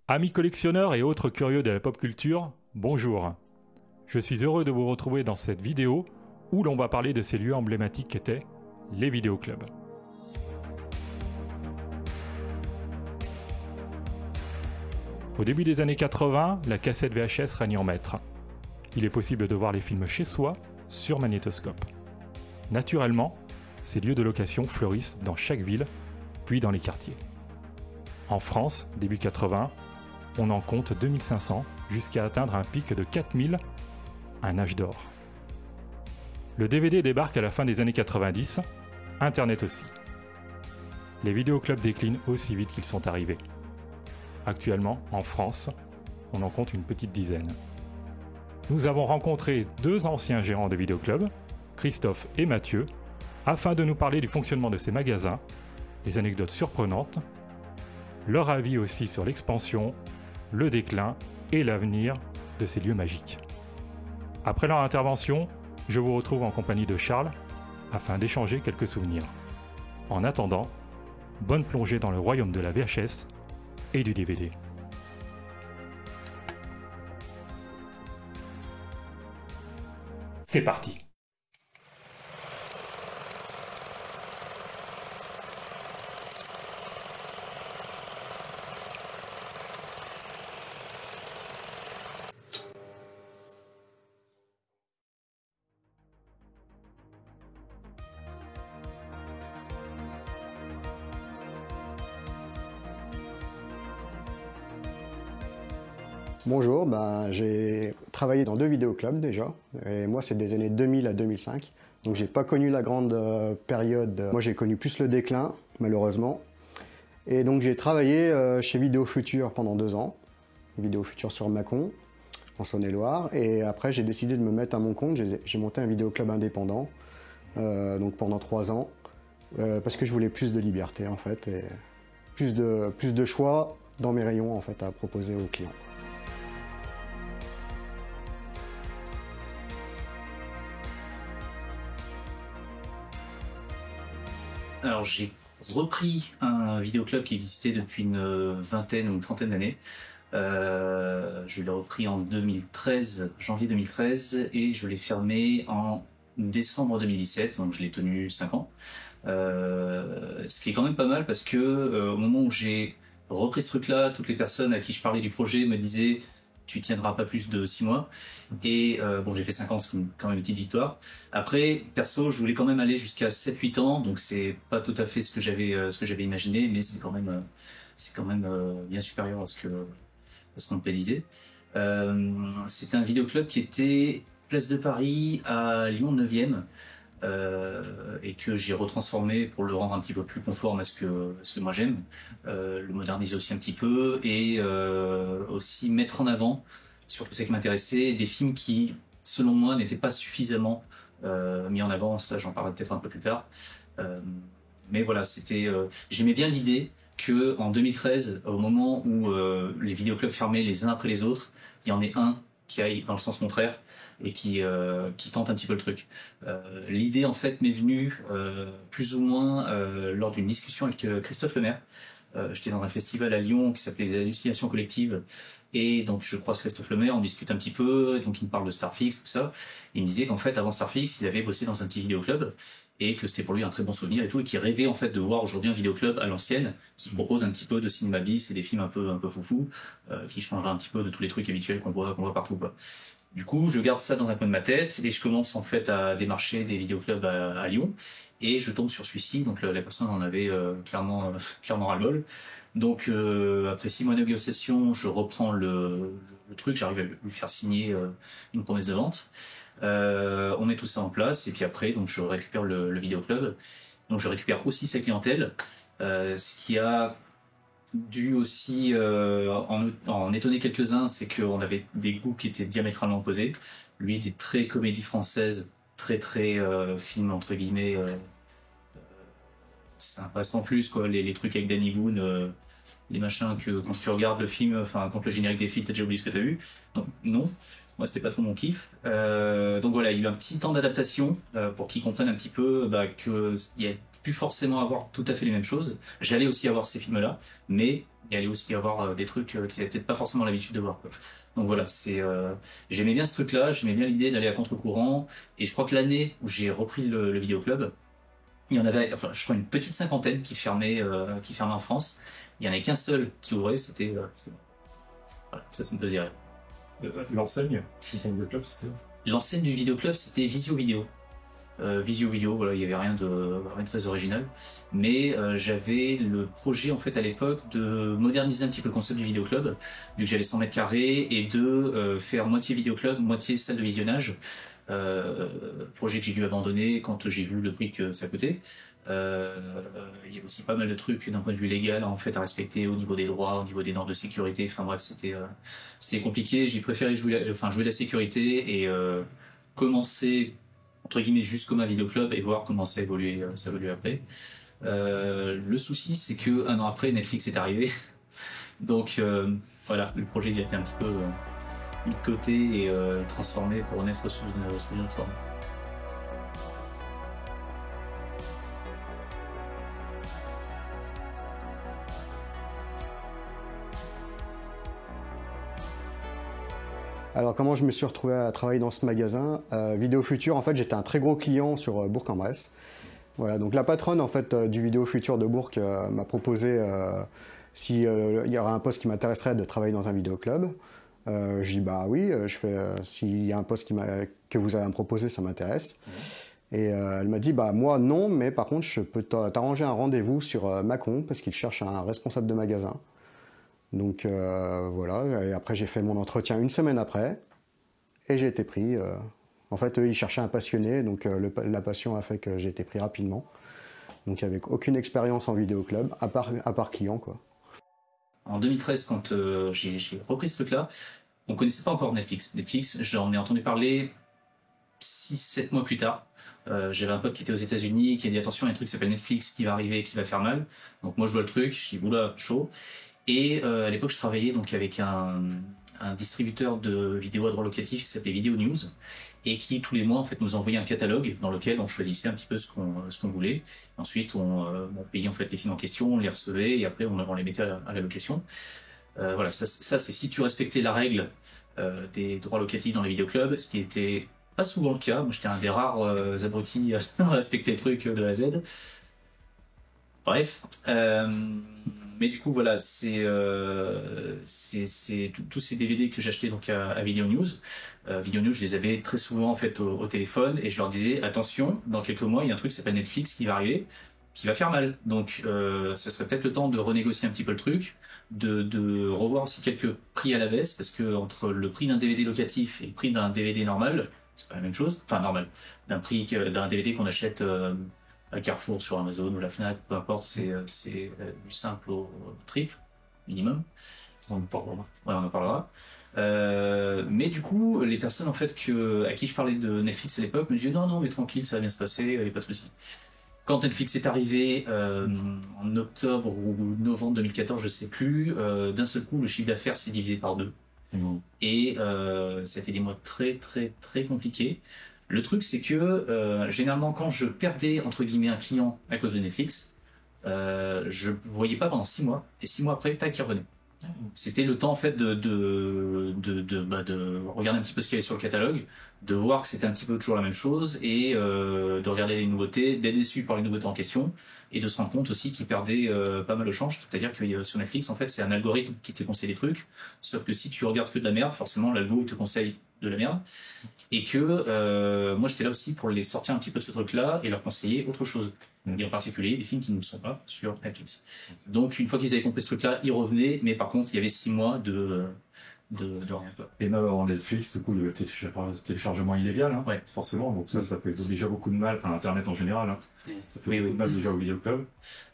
Amis collectionneurs et autres curieux de la pop culture, bonjour. Je suis heureux de vous retrouver dans cette vidéo où l'on va parler de ces lieux emblématiques qu'étaient les vidéoclubs. Au début des années 80, la cassette VHS règne en maître. Il est possible de voir les films chez soi, sur magnétoscope. Naturellement, ces lieux de location fleurissent dans chaque ville, puis dans les quartiers. En France, début 80, on en compte 2500 jusqu'à atteindre un pic de 4000, un âge d'or. Le DVD débarque à la fin des années 90, Internet aussi. Les vidéoclubs déclinent aussi vite qu'ils sont arrivés. Actuellement, en France, on en compte une petite dizaine. Nous avons rencontré deux anciens gérants de vidéoclubs, Christophe et Mathieu, afin de nous parler du fonctionnement de ces magasins, des anecdotes surprenantes, leur avis aussi sur l'expansion, le déclin et l'avenir de ces lieux magiques. Après leur intervention, je vous retrouve en compagnie de Charles afin d'échanger quelques souvenirs. En attendant, bonne plongée dans le royaume de la VHS et du DVD. C'est parti! Bonjour, j'ai travaillé dans deux vidéoclubs déjà, et moi c'est des années 2000 à 2005, donc j'ai pas connu la grande période, moi j'ai connu plus le déclin malheureusement, et donc j'ai travaillé chez Vidéo Futur pendant 2 ans, Vidéo Futur sur Mâcon, en Saône-et-Loire, et après j'ai décidé de me mettre à mon compte, j'ai monté un vidéoclub indépendant, donc pendant 3 ans, parce que je voulais plus de liberté en fait, et plus de choix dans mes rayons en fait à proposer aux clients. Alors j'ai repris un vidéoclub qui existait depuis une vingtaine ou une trentaine d'années. Je l'ai repris en 2013, janvier 2013, et je l'ai fermé en décembre 2017, donc je l'ai tenu 5 ans. Ce qui est quand même pas mal parce que au moment où j'ai repris ce truc-là, toutes les personnes à qui je parlais du projet me disaient tu tiendras pas plus de 6 mois. Et bon, j'ai fait 5 ans, c'est quand même une petite victoire. Après, perso, je voulais quand même aller jusqu'à 7-8 ans, donc c'est pas tout à fait ce que j'avais imaginé, mais c'est quand même bien supérieur à ce qu'on me disait. C'était un vidéoclub qui était place de Paris à Lyon 9e, et que j'ai retransformé pour le rendre un petit peu plus conforme à ce que moi j'aime, le moderniser aussi un petit peu, et aussi mettre en avant, surtout ce qui m'intéressait, des films qui, selon moi, n'étaient pas suffisamment mis en avant. Ça, j'en parlerai peut-être un peu plus tard. Mais voilà, j'aimais bien l'idée que en 2013, au moment où les vidéoclubs fermaient les uns après les autres, il y en ait un qui aille dans le sens contraire et qui tente un petit peu le truc. L'idée en fait m'est venue plus ou moins lors d'une discussion avec Christophe Lemaire. J'étais dans un festival à Lyon qui s'appelait les Hallucinations collectives, et donc je croise Christophe Lemaire, on discute un petit peu, donc il me parle de Starfix, tout ça. Il me disait qu'en fait avant Starfix, il avait bossé dans un petit vidéoclub et que c'était pour lui un très bon souvenir et tout, et qu'il rêvait en fait de voir aujourd'hui un vidéoclub à l'ancienne qui propose un petit peu de cinéma bis et des films un peu foufou, qui changera un petit peu de tous les trucs habituels qu'on voit partout, quoi. Du coup, je garde ça dans un coin de ma tête et je commence en fait à démarcher des vidéoclubs à Lyon, et je tombe sur celui-ci. Donc la personne en avait clairement ras-le-bol. Donc après 6 mois de négociation, je reprends le truc, j'arrive à lui faire signer une promesse de vente. On met tout ça en place et puis après donc je récupère le vidéoclub. Donc je récupère aussi sa clientèle, ce qui a dû aussi en étonner quelques-uns, c'est qu'on avait des goûts qui étaient diamétralement opposés. Lui était très comédie française, très film entre guillemets sympa sans plus, quoi, les trucs avec Danny Boone, les machins que quand tu regardes le film, enfin quand le générique défile, t'as déjà oublié ce que t'as vu. Donc non, moi c'était pas trop mon kiff. Donc voilà, il y a eu un petit temps d'adaptation pour qu'ils comprennent un petit peu que il y a plus forcément à avoir tout à fait les mêmes choses. J'allais aussi avoir ces films-là, mais il allait aussi y avoir des trucs qu'ils avaient peut-être pas forcément l'habitude de voir, quoi. Donc voilà, j'aimais bien ce truc-là, j'aimais bien l'idée d'aller à contre-courant, et je crois que l'année où j'ai repris le vidéoclub, il y en avait, enfin, je crois une petite cinquantaine qui fermait en France. Il y en avait qu'un seul qui ouvrait, voilà, ça me faisait rire. L'enseigne du club, c'était... L'enseigne du vidéoclub, c'était Visio Vidéo. Visio Vidéo, voilà, il y avait rien de très original, mais j'avais le projet en fait à l'époque de moderniser un petit peu le concept du vidéoclub, vu que j'avais 100 mètres carrés, et de faire moitié vidéoclub, moitié salle de visionnage. Projet que j'ai dû abandonner quand j'ai vu le prix que ça coûtait. Il y a aussi pas mal de trucs d'un point de vue légal en fait à respecter au niveau des droits, au niveau des normes de sécurité. Enfin bref, c'était compliqué. J'ai préféré jouer la sécurité et commencer entre guillemets juste comme un vidéoclub et voir comment ça évolue après. Le souci, c'est que un an après, Netflix est arrivé. Donc voilà, le projet il a été un petit peu mis de côté et transformé pour naître sous une autre forme. Alors comment je me suis retrouvé à travailler dans ce magasin Vidéo Futur, en fait j'étais un très gros client sur Bourg-en-Bresse. Voilà, donc la patronne en fait du Vidéo Futur de Bourg m'a proposé s'il y aurait un poste qui m'intéresserait de travailler dans un vidéoclub. Je dis bah oui, s'il y a un poste que vous avez à me proposer, ça m'intéresse. Et elle m'a dit bah moi non, mais par contre je peux t'arranger un rendez-vous sur Mâcon parce qu'il cherche un responsable de magasin. Donc voilà, et après j'ai fait mon entretien une semaine après et j'ai été pris. En fait eux ils cherchaient un passionné, donc la passion a fait que j'ai été pris rapidement. Donc avec aucune expérience en vidéoclub, à part client quoi. En 2013, quand j'ai repris ce truc-là, on connaissait pas encore Netflix. Netflix, j'en ai entendu parler 6-7 mois plus tard. J'avais un pote qui était aux États-Unis qui a dit attention, il y a un truc qui s'appelle Netflix qui va arriver, qui va faire mal. Donc moi je vois le truc, je dis oula, chaud. Et à l'époque je travaillais donc avec un distributeur de vidéos à droit locatif qui s'appelait Video News et qui tous les mois en fait nous envoyait un catalogue dans lequel on choisissait un petit peu ce qu'on voulait. Ensuite on payait en fait les films en question, on les recevait et après on les mettait à la location. Voilà, ça c'est si tu respectais la règle des droits locatifs dans les vidéoclubs, ce qui était pas souvent le cas. Moi j'étais un des rares abrutis à respecter le truc de A à Z. Bref, mais du coup voilà, c'est tous ces DVD que j'achetais donc à Video News. Video News, je les avais très souvent en fait au téléphone et je leur disais attention, dans quelques mois il y a un truc qui s'appelle Netflix qui va arriver, qui va faire mal. Donc ça serait peut-être le temps de renégocier un petit peu le truc, de revoir aussi quelques prix à la baisse parce que entre le prix d'un DVD locatif et le prix d'un DVD normal, c'est pas la même chose. Enfin normal, d'un DVD qu'on achète à Carrefour, sur Amazon ou la Fnac, peu importe, c'est du simple au triple, minimum. On en parlera. Ouais, on en parlera. Mais du coup, les personnes en fait à qui je parlais de Netflix à l'époque me disaient non, mais tranquille, ça va bien se passer, il n'y a pas de souci. Quand Netflix est arrivé en octobre ou novembre 2014, je sais plus, d'un seul coup, le chiffre d'affaires s'est divisé par 2. Et ça a été des mois très, très, très compliqués. Le truc, c'est que généralement, quand je perdais entre guillemets un client à cause de Netflix, je ne voyais pas pendant 6 mois, et 6 mois après, tac, il revenait. C'était le temps en fait de regarder un petit peu ce qu'il y avait sur le catalogue, de voir que c'était un petit peu toujours la même chose, et de regarder les nouveautés, d'être déçu par les nouveautés en question, et de se rendre compte aussi qu'ils perdaient pas mal de change. C'est-à-dire que sur Netflix, en fait, c'est un algorithme qui te conseille des trucs, sauf que si tu regardes que de la merde, forcément l'algo il te conseille de la merde, et que moi j'étais là aussi pour les sortir un petit peu de ce truc-là et leur conseiller autre chose, et en particulier des films qui ne sont pas sur Netflix. Donc une fois qu'ils avaient compris ce truc-là, ils revenaient, mais par contre il y avait 6 mois de rien. Et même avant Netflix, du coup, le téléchargement illégal, hein, ouais. Forcément, donc ça fait déjà beaucoup de mal, enfin Internet en général, hein. Ça fait beaucoup de mal déjà au vidéoclub.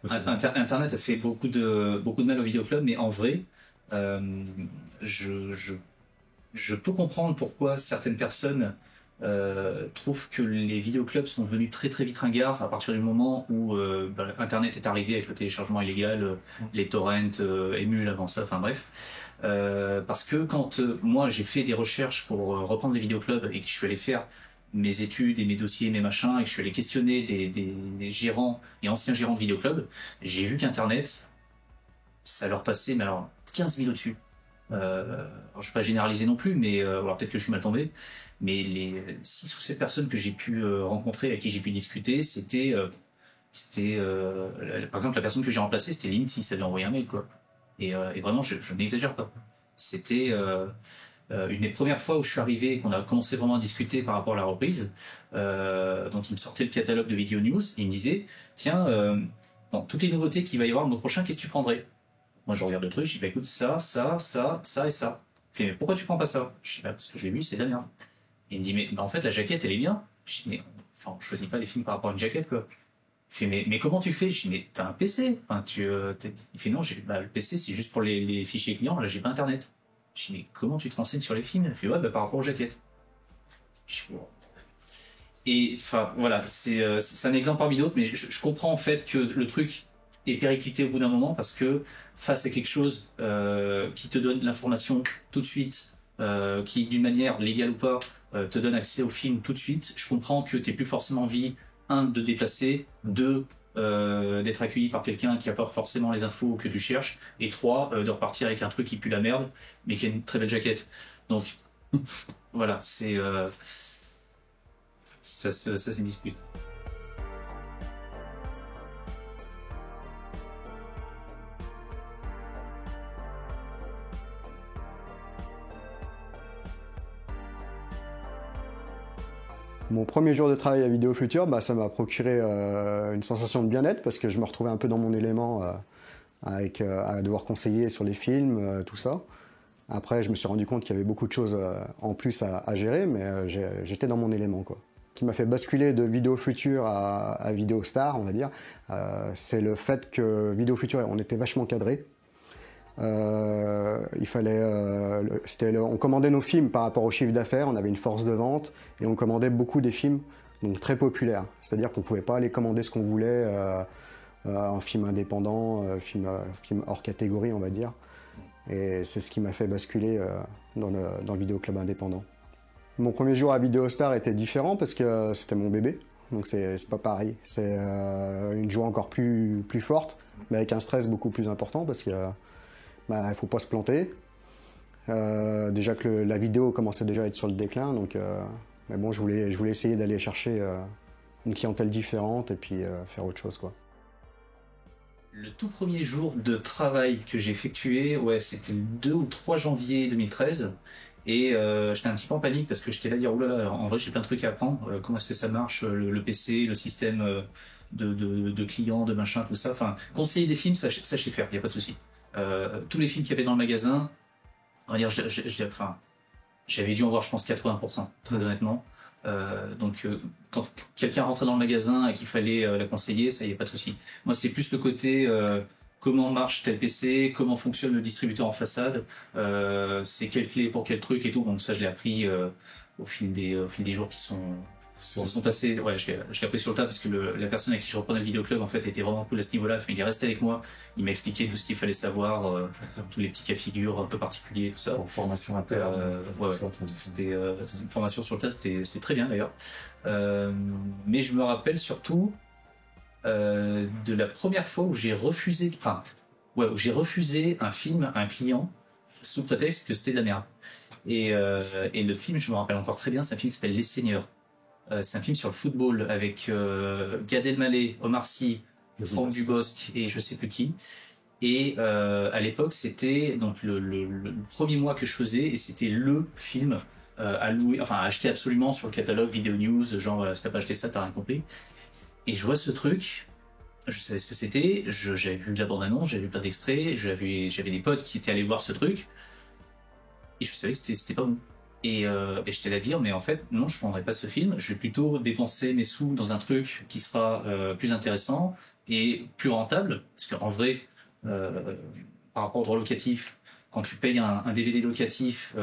Internet a fait beaucoup de mal au vidéoclub, mais en vrai, je peux comprendre pourquoi certaines personnes trouve que les vidéoclubs sont devenus très très vite ringards à partir du moment où Internet est arrivé avec le téléchargement illégal, les torrents, émules avant ça, enfin bref. Parce que quand moi j'ai fait des recherches pour reprendre les vidéoclubs et que je suis allé faire mes études et mes dossiers, mes machins, et que je suis allé questionner des gérants et anciens gérants de vidéoclubs, j'ai vu qu'Internet, ça leur passait, mais alors 15 000 au-dessus. Alors, je ne vais pas généraliser non plus, mais alors peut-être que je suis mal tombé, mais les 6 ou 7 personnes que j'ai pu rencontrer, avec qui j'ai pu discuter, par exemple, la personne que j'ai remplacée, c'était limite s'il savait envoyer un mail, quoi. Et vraiment, je n'exagère pas. C'était une des premières fois où je suis arrivé et qu'on a commencé vraiment à discuter par rapport à la reprise. Donc il me sortait le catalogue de Video News et il me disait, tiens, dans toutes les nouveautés qu'il va y avoir le mois prochain, qu'est-ce que tu prendrais? Moi je regarde le truc, je dis bah écoute, ça et ça. Il fait, mais pourquoi tu prends pas ça? Je dis bah parce que je l'ai vu, c'est de la merde. Et il me dit mais bah, en fait la jaquette elle est bien. Je dis mais enfin on choisit pas les films par rapport à une jaquette quoi. Il fait mais comment tu fais? Je dis mais t'as un PC. Enfin, il fait non, le PC c'est juste pour les fichiers clients, là j'ai pas internet. Je dis mais comment tu te renseignes sur les films? Il fait ouais bah par rapport aux jaquettes. Je dis, bon. Et enfin voilà, c'est un exemple parmi d'autres, mais je comprends en fait que le truc est périclité au bout d'un moment parce que face à quelque chose qui te donne l'information tout de suite, qui d'une manière légale ou pas te donne accès au film tout de suite, je comprends que tu n'aies plus forcément envie, un, de déplacer, deux, d'être accueilli par quelqu'un qui apporte forcément les infos que tu cherches, et trois, de repartir avec un truc qui pue la merde, mais qui a une très belle jaquette. Donc voilà, ça se discute. Mon premier jour de travail à Vidéo Futur, bah, ça m'a procuré une sensation de bien-être parce que je me retrouvais un peu dans mon élément à devoir conseiller sur les films, tout ça. Après, je me suis rendu compte qu'il y avait beaucoup de choses en plus à gérer, mais j'étais dans mon élément, quoi. Ce qui m'a fait basculer de Vidéo Futur à Vidéo Star, on va dire, c'est le fait que Vidéo Futur, on était vachement cadré. Il fallait, on commandait nos films par rapport au chiffre d'affaires, on avait une force de vente et on commandait beaucoup des films donc très populaires. C'est-à-dire qu'on ne pouvait pas aller commander ce qu'on voulait en film indépendant, film hors catégorie, on va dire. Et c'est ce qui m'a fait basculer dans le vidéoclub indépendant. Mon premier jour à Vidéo Star était différent parce que c'était mon bébé. Donc c'est pas pareil. C'est une joie encore plus forte, mais avec un stress beaucoup plus important parce que il faut pas se planter. Déjà que la vidéo commençait déjà à être sur le déclin, donc mais bon, je voulais essayer d'aller chercher une clientèle différente et puis faire autre chose, quoi. Le tout premier jour de travail que j'ai effectué, ouais, c'était le 2 ou 3 janvier 2013. Et j'étais un petit peu en panique parce que j'étais là à dire oulala, en vrai j'ai plein de trucs à apprendre, comment est-ce que ça marche, le PC, le système de clients, de machin, tout ça. Enfin, conseiller des films, ça je sais faire, il n'y a pas de souci. Tous les films qu'il y avait dans le magasin, on va dire, j'avais dû en voir je pense 80%, très honnêtement. Donc quand quelqu'un rentrait dans le magasin et qu'il fallait la conseiller, ça y est, pas de souci. Moi c'était plus le côté comment marche tel PC, comment fonctionne le distributeur en façade, c'est quelle clé pour quel truc et tout. Donc ça je l'ai appris au fil des jours qui sont assez. Ouais, je l'ai appris sur le tas parce que la personne avec qui je reprenais le vidéoclub en fait était vraiment cool à ce niveau-là. Enfin, il est resté avec moi, il m'a expliqué tout ce qu'il fallait savoir, tous les petits cas figures un peu particuliers, tout ça. Pour formation interne. Ouais. C'était une formation sur le tas, c'était très bien d'ailleurs. Mais je me rappelle surtout de la première fois où j'ai refusé, où j'ai refusé un film à un client sous prétexte que c'était de la merde. Et le film, je me rappelle encore très bien, c'est un film qui s'appelle Les Seigneurs. C'est un film sur le football avec Gad Elmaleh, Omar Sy, Franck Dubosc et je sais plus qui. Et à l'époque, c'était donc le premier mois que je faisais et c'était le film à louer, enfin à acheter absolument sur le catalogue Video News, genre si t'as pas acheté ça, t'as rien compris. Et je vois ce truc, je savais ce que c'était, j'avais vu la bande-annonce, j'avais vu plein d'extraits, j'avais des potes qui étaient allés voir ce truc et je savais que c'était pas bon. Et j'étais là à dire, mais en fait, non, je prendrai pas ce film, je vais plutôt dépenser mes sous dans un truc qui sera plus intéressant et plus rentable, parce qu'en vrai, par rapport au droit locatif, quand tu payes un DVD locatif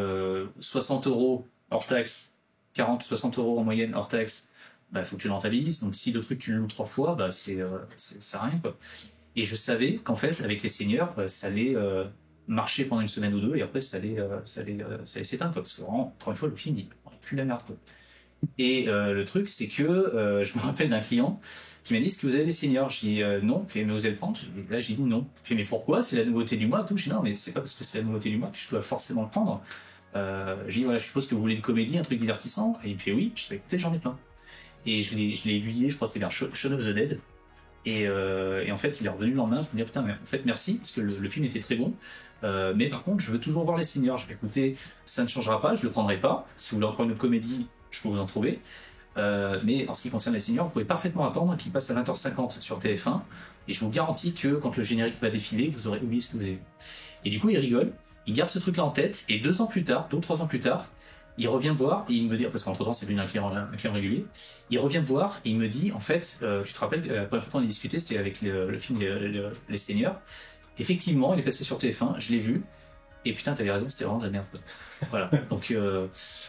60 € hors taxe, 40 60 euros en moyenne hors taxe, bah faut que tu le rentabilises. Donc si le truc tu le loues 3 fois, bah c'est rien quoi. Et je savais qu'en fait avec les seniors, ça allait marcher pendant une semaine ou deux et après ça allait s'éteindre quoi, parce que vraiment encore une fois le film il pue la merde quoi. Et le truc c'est que je me rappelle d'un client qui m'a dit est-ce que vous avez les seniors? Je dis non. Il fait mais vous allez le prendre? Et là j'ai dit non. Il fait mais pourquoi? C'est la nouveauté du mois tout. Je dis non mais c'est pas parce que c'est la nouveauté du mois que je dois forcément le prendre. J'ai dit voilà je suppose que vous voulez une comédie, un truc divertissant, et il me fait oui. Je fais écoutez j'en ai plein. Et je l'ai aiguillé, je crois que c'était vers Shaun of the Dead. Et en fait, il est revenu le lendemain pour me dire putain, mais en fait, merci, parce que le film était très bon. Mais par contre, je veux toujours voir les seniors. Je vais écouter, ça ne changera pas, je le prendrai pas. Si vous voulez encore une comédie, je peux vous en trouver. Mais en ce qui concerne les seniors, vous pouvez parfaitement attendre qu'ils passent à 20h50 sur TF1. Et je vous garantis que quand le générique va défiler, vous aurez oublié ce que vous avez vu. Et du coup, il rigole, il garde ce truc-là en tête. Et 2 ans plus tard, 2 ou 3 ans plus tard, il revient me voir et il me dit, parce qu'entre temps c'est devenu un client régulier, il revient me voir et il me dit, en fait, tu te rappelles, la première fois qu'on a discuté, c'était avec le film Les Seniors. Effectivement, il est passé sur TF1, je l'ai vu, et putain, t'avais raison, c'était vraiment de la merde. Voilà, donc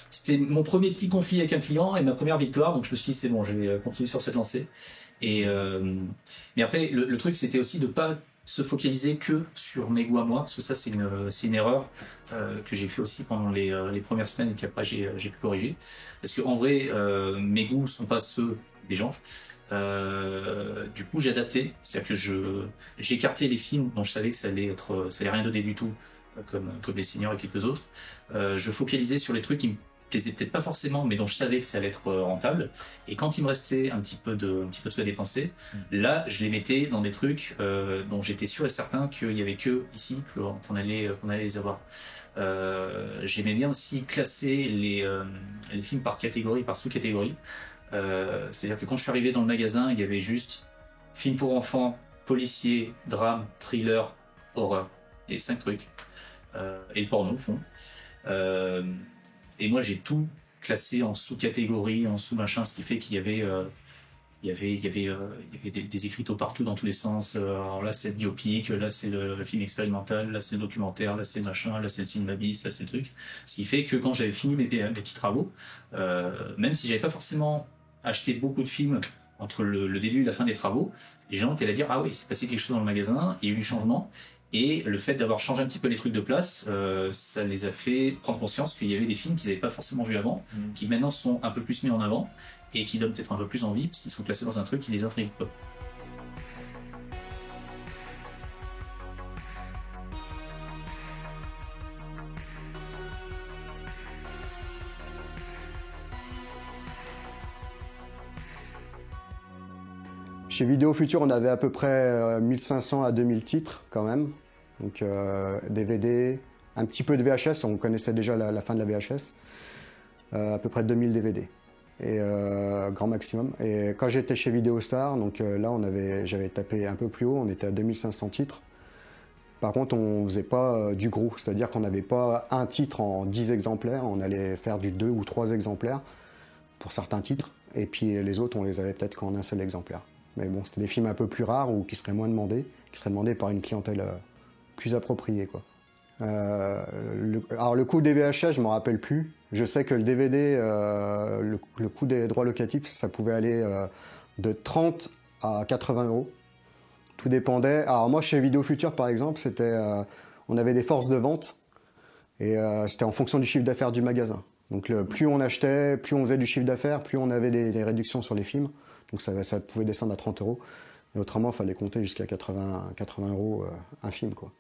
c'était mon premier petit conflit avec un client et ma première victoire, donc je me suis dit, c'est bon, je vais continuer sur cette lancée. Et, mais après, le truc, c'était aussi de pas se focaliser que sur mes goûts à moi, parce que ça c'est une erreur que j'ai fait aussi pendant les premières semaines et qu'après j'ai pu corriger. Parce qu'en vrai, mes goûts sont pas ceux des gens. Du coup j'ai adapté, c'est-à-dire que j'écartais les films dont je savais que ça allait rien donner du tout, comme Les Seniors et quelques autres. Je focalisais sur les trucs qui me plaisaient peut-être pas forcément, mais dont je savais que ça allait être rentable. Et quand il me restait un petit peu de sous à dépenser, là, je les mettais dans des trucs dont j'étais sûr et certain qu'il y avait que ici qu'on allait les avoir. J'aimais bien aussi classer les films par catégorie, par sous-catégorie. C'est-à-dire que quand je suis arrivé dans le magasin, il y avait juste film pour enfants, policier, drame, thriller, horreur. Et 5 trucs. Et le porno, au fond. Et moi, j'ai tout classé en sous-catégories, en sous-machin, ce qui fait qu'il y avait des écriteaux partout dans tous les sens. Alors là, c'est le biopic, là, c'est le film expérimental, là, c'est le documentaire, là, c'est le machin, là, c'est le cinéma bis, là, c'est le truc. Ce qui fait que quand j'avais fini mes petits travaux, même si j'avais pas forcément acheté beaucoup de films entre le début et la fin des travaux, les gens étaient là à dire ah oui, c'est passé quelque chose dans le magasin, il y a eu du changement. Et le fait d'avoir changé un petit peu les trucs de place, ça les a fait prendre conscience qu'il y avait des films qu'ils n'avaient pas forcément vus avant, qui maintenant sont un peu plus mis en avant, et qui donnent peut-être un peu plus envie, parce qu'ils sont classés dans un truc qui les intrigue pas. Chez Vidéo Futur, on avait à peu près 1500 à 2000 titres quand même. Donc DVD, un petit peu de VHS, on connaissait déjà la fin de la VHS. À peu près 2000 DVD. Et grand maximum. Et quand j'étais chez Vidéostar, donc là j'avais tapé un peu plus haut, on était à 2500 titres. Par contre, on faisait pas du gros, c'est-à-dire qu'on n'avait pas un titre en 10 exemplaires, on allait faire du 2 ou 3 exemplaires pour certains titres, et puis les autres, on les avait peut-être qu'en un seul exemplaire. Mais bon, c'était des films un peu plus rares ou qui seraient moins demandés, qui seraient demandés par une clientèle plus appropriée, quoi. Alors le coût des VHS, je m'en rappelle plus. Je sais que le DVD, le coût des droits locatifs, ça pouvait aller de 30 à 80 euros. Tout dépendait. Alors moi, chez Vidéo Futur, par exemple, on avait des forces de vente et c'était en fonction du chiffre d'affaires du magasin. Donc plus on achetait, plus on faisait du chiffre d'affaires, plus on avait des réductions sur les films. Donc ça pouvait descendre à 30 euros. Et autrement, il fallait compter jusqu'à 80 euros un film, quoi.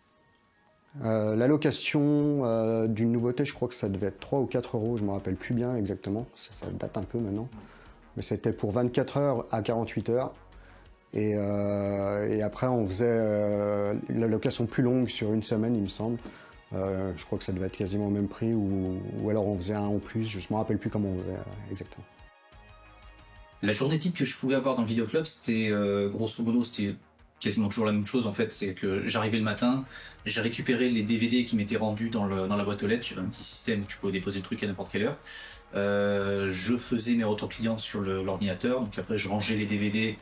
La location d'une nouveauté, je crois que ça devait être 3 ou 4 euros, je ne me rappelle plus bien exactement, ça date un peu maintenant. Mais c'était pour 24 heures à 48 heures. Et après, on faisait la location plus longue sur une semaine, il me semble. Je crois que ça devait être quasiment au même prix, ou alors on faisait un en plus, je ne me rappelle plus comment on faisait exactement. La journée type que je pouvais avoir dans le vidéoclub, c'était grosso modo, c'était quasiment toujours la même chose en fait. C'est que j'arrivais le matin, j'ai récupéré les DVD qui m'étaient rendus dans la boîte aux lettres. J'avais un petit système où tu pouvais déposer le truc à n'importe quelle heure. Je faisais mes retours clients sur l'ordinateur, donc après je rangeais les DVD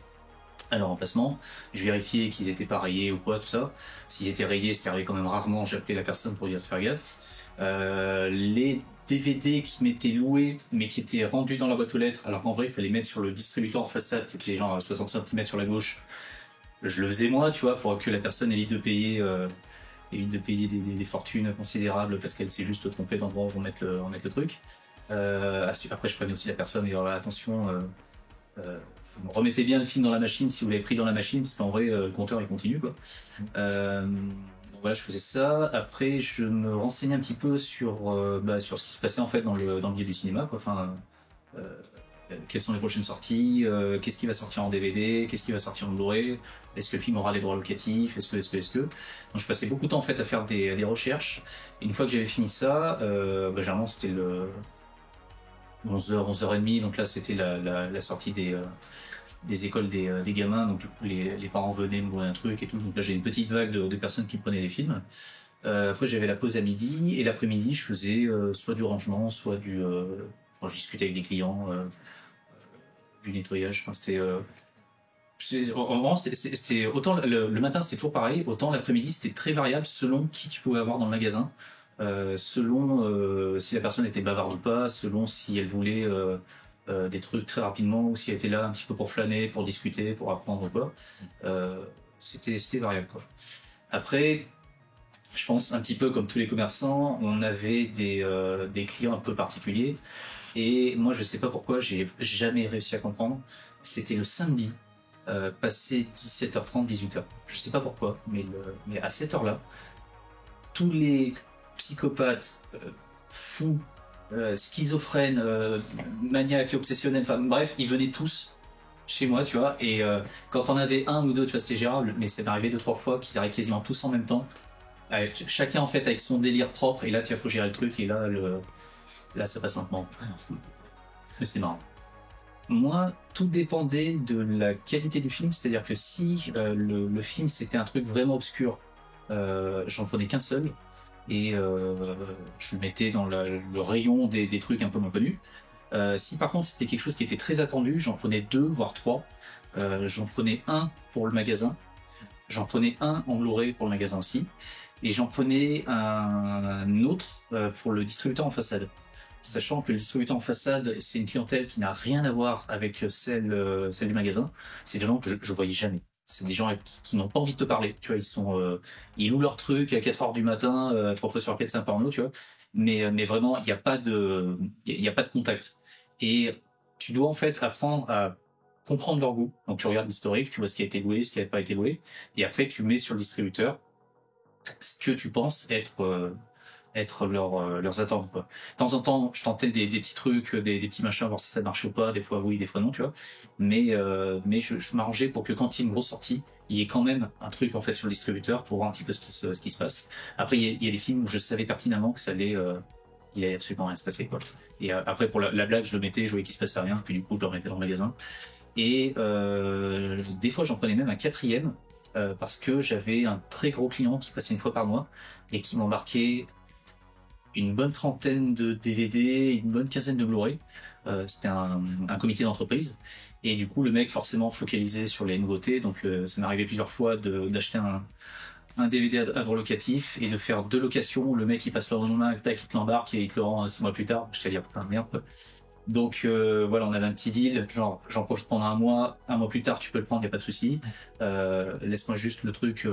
à leur emplacement, je vérifiais qu'ils étaient pas rayés ou quoi, tout ça. S'ils étaient rayés, ce qui arrivait quand même rarement, j'appelais la personne pour dire de faire gaffe. Les DVD qui m'étaient loués, mais qui étaient rendus dans la boîte aux lettres, alors qu'en vrai, il fallait mettre sur le distributeur en façade, qui était genre à 60 cm sur la gauche. Je le faisais moi, tu vois, pour que la personne évite de payer, des fortunes considérables parce qu'elle s'est juste trompée d'endroit où on mettre le truc. Après, je prenais aussi la personne et alors, attention, remettez bien le film dans la machine si vous l'avez pris dans la machine, parce qu'en vrai, le compteur il continue, quoi. Donc voilà, je faisais ça. Après, je me renseignais un petit peu sur ce qui se passait en fait dans le milieu du cinéma, quoi. Enfin, quelles sont les prochaines sorties, qu'est-ce qui va sortir en DVD, qu'est-ce qui va sortir en Blu-ray, est-ce que le film aura les droits locatifs, est-ce que. Donc je passais beaucoup de temps en fait à faire des recherches. Et une fois que j'avais fini ça, généralement c'était le 11h, 11h30, donc là c'était la sortie des écoles des gamins, donc du coup les parents venaient me louer un truc et tout, donc là j'ai une petite vague de personnes qui prenaient les films. Après j'avais la pause à midi, et l'après-midi je faisais soit du rangement, soit je discutais avec des clients, du nettoyage, enfin c'était autant le matin c'était toujours pareil, autant l'après-midi c'était très variable selon qui tu pouvais avoir dans le magasin. Selon si la personne était bavarde ou pas, selon si elle voulait des trucs très rapidement ou si elle était là un petit peu pour flâner, pour discuter, pour apprendre ou quoi. C'était variable, quoi. Après, je pense un petit peu comme tous les commerçants, on avait des clients un peu particuliers, et moi je sais pas pourquoi j'ai jamais réussi à comprendre. C'était le samedi, passé 17h30, 18h. Je sais pas pourquoi, mais à cette heure-là, tous les psychopathes, fous, schizophrènes, maniaques, obsessionnels, enfin bref, ils venaient tous chez moi, tu vois, et quand on avait un ou deux, tu vois, c'était gérable, mais ça m'est arrivé 2-3 fois qu'ils arrivaient quasiment tous en même temps, chacun en fait avec son délire propre, et là tu vois, faut gérer le truc, et là ça passe maintenant. Mais c'est marrant. Moi, tout dépendait de la qualité du film, c'est-à-dire que si le film c'était un truc vraiment obscur, j'en prenais qu'un seul, et je le mettais dans le rayon des trucs un peu moins connus. Si par contre c'était quelque chose qui était très attendu, j'en prenais 2 voire 3. J'en prenais un pour le magasin, j'en prenais un en Blu-ray pour le magasin aussi, et j'en prenais un autre pour le distributeur en façade. Sachant que le distributeur en façade, c'est une clientèle qui n'a rien à voir avec celle du magasin. C'est des gens que je voyais jamais. C'est des gens qui n'ont pas envie de te parler. Tu vois, ils louent leur truc à 4h du matin, 3 fois sur 4, c'est un porno, tu vois. Mais vraiment, il n'y a pas de contact. Et tu dois en fait apprendre à comprendre leur goût. Donc tu regardes l'historique, tu vois ce qui a été loué, ce qui n'a pas été loué. Et après, tu mets sur le distributeur ce que tu penses être leurs attentes, quoi. De temps en temps, je tentais des petits trucs, des petits machins, voir si ça marchait ou pas, des fois oui, des fois non, tu vois. Mais je m'arrangeais pour que quand il y a une grosse sortie, il y ait quand même un truc en fait sur le distributeur pour voir un petit peu ce qui se passe. Après, il y a des films où je savais pertinemment que il allait absolument rien se passer, quoi. Et après, pour la blague, je le mettais, je voyais qu'il se passait rien, puis du coup, je le remettais dans le magasin. Et des fois, j'en prenais même un 4e, parce que j'avais un très gros client qui passait une fois par mois et qui m'embarquait une bonne trentaine de DVD, une bonne quinzaine de Blu-ray. C'était un comité d'entreprise, et du coup le mec forcément focalisé sur les nouveautés, donc ça m'est arrivé plusieurs fois d'acheter un DVD à droit locatif et de faire 2 locations. Le mec il passe le lendemain, tac, il te l'embarque et il te le rend 6 mois plus tard. Je t'ai dit putain merde, quoi. Donc voilà, on avait un petit deal, genre j'en profite pendant un mois plus tard tu peux le prendre, y a pas de souci. Laisse-moi juste le truc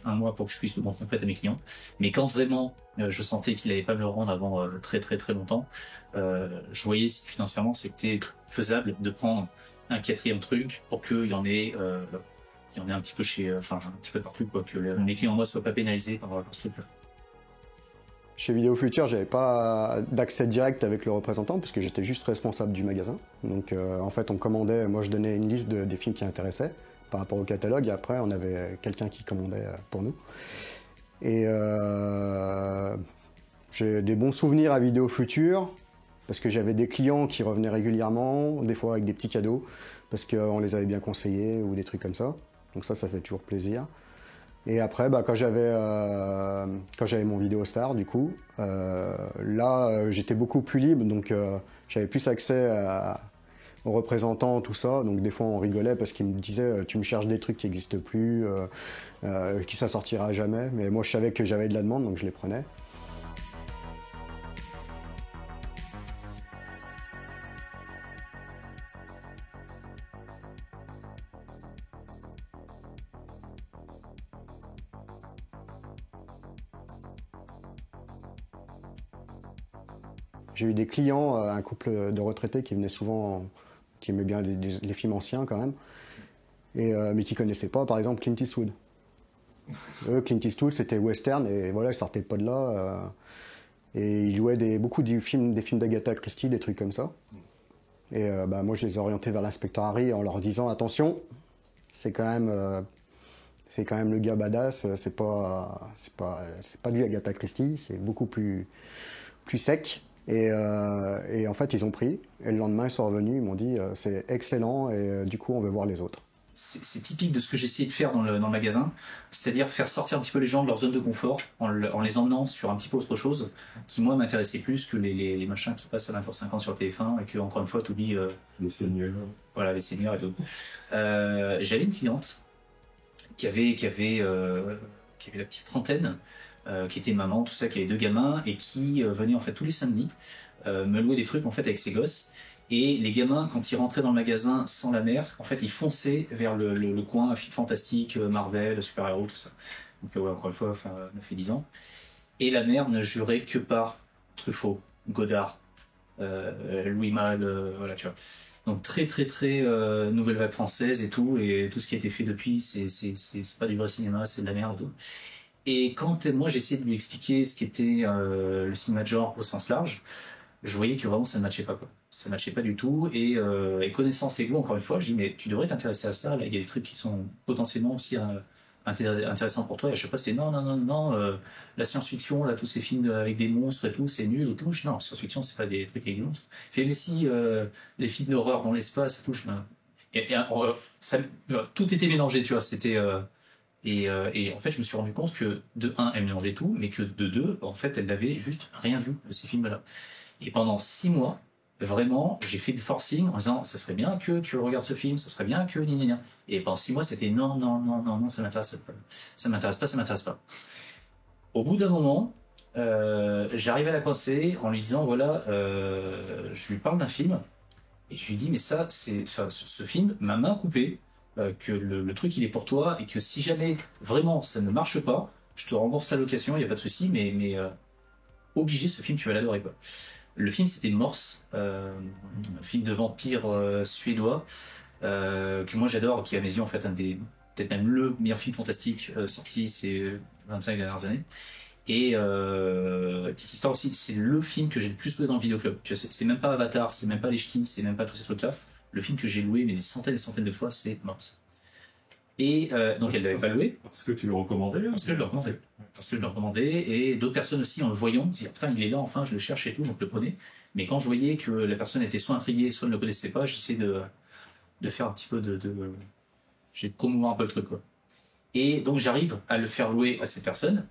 un mois pour que je puisse le vendre complète à mes clients. Mais quand vraiment je sentais qu'il allait pas me le rendre avant très très très longtemps, je voyais si financièrement c'était faisable de prendre un 4e truc pour qu'il y en ait un petit peu un petit peu partout, quoi, que mes clients moi soient pas pénalisés par ce truc-là. Chez Vidéo Future, j'avais pas d'accès direct avec le représentant puisque j'étais juste responsable du magasin. Donc en fait, on commandait, moi je donnais une liste des films qui intéressaient par rapport au catalogue, et après on avait quelqu'un qui commandait pour nous. Et j'ai des bons souvenirs à Vidéo Future parce que j'avais des clients qui revenaient régulièrement, des fois avec des petits cadeaux parce qu'on les avait bien conseillés ou des trucs comme ça. Donc ça fait toujours plaisir. Et après, quand j'avais mon Vidéostar, du coup, là, j'étais beaucoup plus libre, donc j'avais plus accès aux représentants, tout ça. Donc des fois, on rigolait parce qu'ils me disaient « tu me cherches des trucs qui n'existent plus, qui ça sortira jamais ». Mais moi, je savais que j'avais de la demande, donc je les prenais. J'ai eu des clients, un couple de retraités qui venaient souvent, qui aimaient bien les films anciens quand même, mais qui ne connaissaient pas, par exemple, Clint Eastwood. Eux, Clint Eastwood, c'était western, et voilà, ils sortaient pas de là. Et ils jouaient beaucoup des films d'Agatha Christie, des trucs comme ça. Et moi, je les ai orientés vers l'inspecteur Harry en leur disant, attention, c'est quand même le gars badass, c'est pas du Agatha Christie, c'est beaucoup plus sec. Et en fait, ils ont pris. Et le lendemain, ils sont revenus, ils m'ont dit c'est excellent et du coup, on veut voir les autres. C'est typique de ce que j'ai essayé de faire dans le magasin, c'est-à-dire faire sortir un petit peu les gens de leur zone de confort en les emmenant sur un petit peu autre chose qui, moi, m'intéressait plus que les machins qui passent à 20h50 sur TF1 et que, encore une fois, tu oublies. Les seigneurs. Voilà, les seigneurs et tout. J'avais une cliente qui avait la petite trentaine, qui était maman, tout ça, qui avait 2 gamins et qui venait en fait tous les samedis me louer des trucs en fait avec ses gosses. Et les gamins, quand ils rentraient dans le magasin sans la mère, en fait, ils fonçaient vers le coin fantastique, Marvel, super-héros, tout ça. Donc, ouais, encore une fois, 9 et 10 ans. Et la mère ne jurait que par Truffaut, Godard, Louis Malle, voilà, tu vois. Donc, très, très, très nouvelle vague française et tout ce qui a été fait depuis, c'est pas du vrai cinéma, c'est de la merde et tout. Et quand moi, j'essayais de lui expliquer ce qu'était le cinéma de genre au sens large, je voyais que vraiment ça ne matchait pas, quoi. Ça ne matchait pas du tout, et connaissant ses goûts, encore une fois, je dis mais tu devrais t'intéresser à ça, là il y a des trucs qui sont potentiellement aussi intéressants pour toi, et à chaque fois c'était non, la science-fiction, là tous ces films avec des monstres et tout, c'est nul et tout. Je dis non, la science-fiction c'est pas des trucs avec des monstres. Fait mais si, les films d'horreur dans l'espace et tout, tout était mélangé, tu vois, c'était... Et en fait, je me suis rendu compte que, de 1, elle mélangeait tout, mais que de 2, en fait, elle n'avait juste rien vu de ces films-là. Et pendant 6 mois, vraiment, j'ai fait du forcing en disant, ça serait bien que tu regardes ce film, ça serait bien que... Et pendant 6 mois, c'était non, ça m'intéresse pas. Ça m'intéresse pas. Au bout d'un moment, j'arrive à la coincer en lui disant, voilà, je lui parle d'un film, et je lui dis, mais ce film m'a main coupée, que le truc il est pour toi, et que si jamais vraiment ça ne marche pas, je te rembourse la location, il n'y a pas de souci, mais obligé, ce film tu vas l'adorer, quoi. Le film c'était Morse, un film de vampire suédois, que moi j'adore, qui à mes yeux en fait peut-être même le meilleur film fantastique sorti ces 25 dernières années. Et petite histoire aussi, c'est le film que j'ai le plus loué dans le vidéoclub. Tu vois, c'est même pas Avatar, c'est même pas Les Ch'tis, c'est même pas tous ces trucs-là. Le film que j'ai loué mais des centaines et centaines de fois, c'est Morse. Et donc elle l'avait pas loué. Parce que tu le recommandais. Parce que je le recommandais. Parce que je le recommandais, et d'autres personnes aussi en le voyant disaient putain il est là enfin, je le cherche et tout, donc je le prenais. Mais quand je voyais que la personne était soit intriguée, soit ne le connaissait pas, j'essayais de faire un petit peu j'ai promouvoir un peu le truc, quoi. Et donc j'arrive à le faire louer à cette personne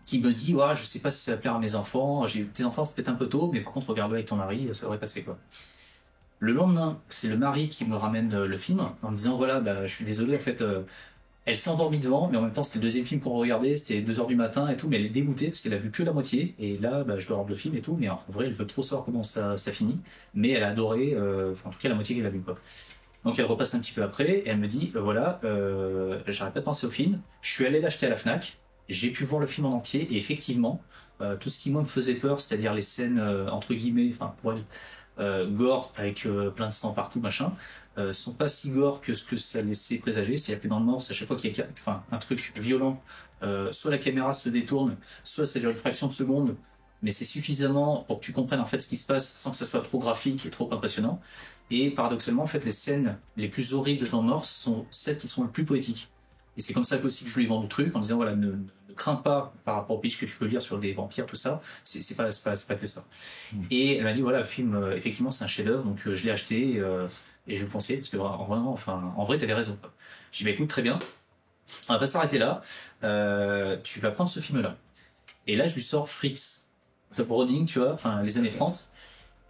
qui me dit ouais, je sais pas si ça va plaire à mes enfants, tes enfants c'est peut-être un peu tôt, mais par contre regarde-le avec ton mari, ça devrait passer, quoi. Le lendemain, c'est le mari qui me ramène le film en me disant voilà, je suis désolé, en fait, elle s'est endormie devant, mais en même temps c'était le deuxième film qu'on regardait, c'était 2h du matin et tout, mais elle est dégoûtée parce qu'elle a vu que la moitié, et là je dois rendre le film et tout, mais en vrai elle veut trop savoir comment ça finit, mais elle a adoré, en tout cas la moitié qu'elle a vu, quoi. Donc elle repasse un petit peu après, et elle me dit voilà, j'arrête pas de penser au film, je suis allé l'acheter à la Fnac, j'ai pu voir le film en entier, et effectivement, tout ce qui moi me faisait peur, c'est-à-dire les scènes entre guillemets, enfin pour elle, gore avec plein de sang partout machin, sont pas si gore que ce que ça laissait présager. C'est-à-dire que dans le Morse, à chaque fois qu'il y a un truc violent, soit la caméra se détourne, soit ça dure une fraction de seconde, mais c'est suffisamment pour que tu comprennes en fait ce qui se passe sans que ça soit trop graphique et trop impressionnant. Et paradoxalement, en fait, les scènes les plus horribles dans Morse sont celles qui sont les plus poétiques. Et c'est comme ça aussi que je lui vends le truc, en disant voilà, ne crains pas par rapport au pitch que tu peux lire sur des vampires, tout ça, c'est pas que ça. Et elle m'a dit voilà, le film, effectivement, c'est un chef-d'œuvre, donc je l'ai acheté et je le conseille, parce que vraiment, en vrai, t'avais raison. J'ai dit bah écoute, très bien, on va pas s'arrêter là, tu vas prendre ce film-là. Et là, je lui sors Freaks, The Browning, tu vois, les années 30,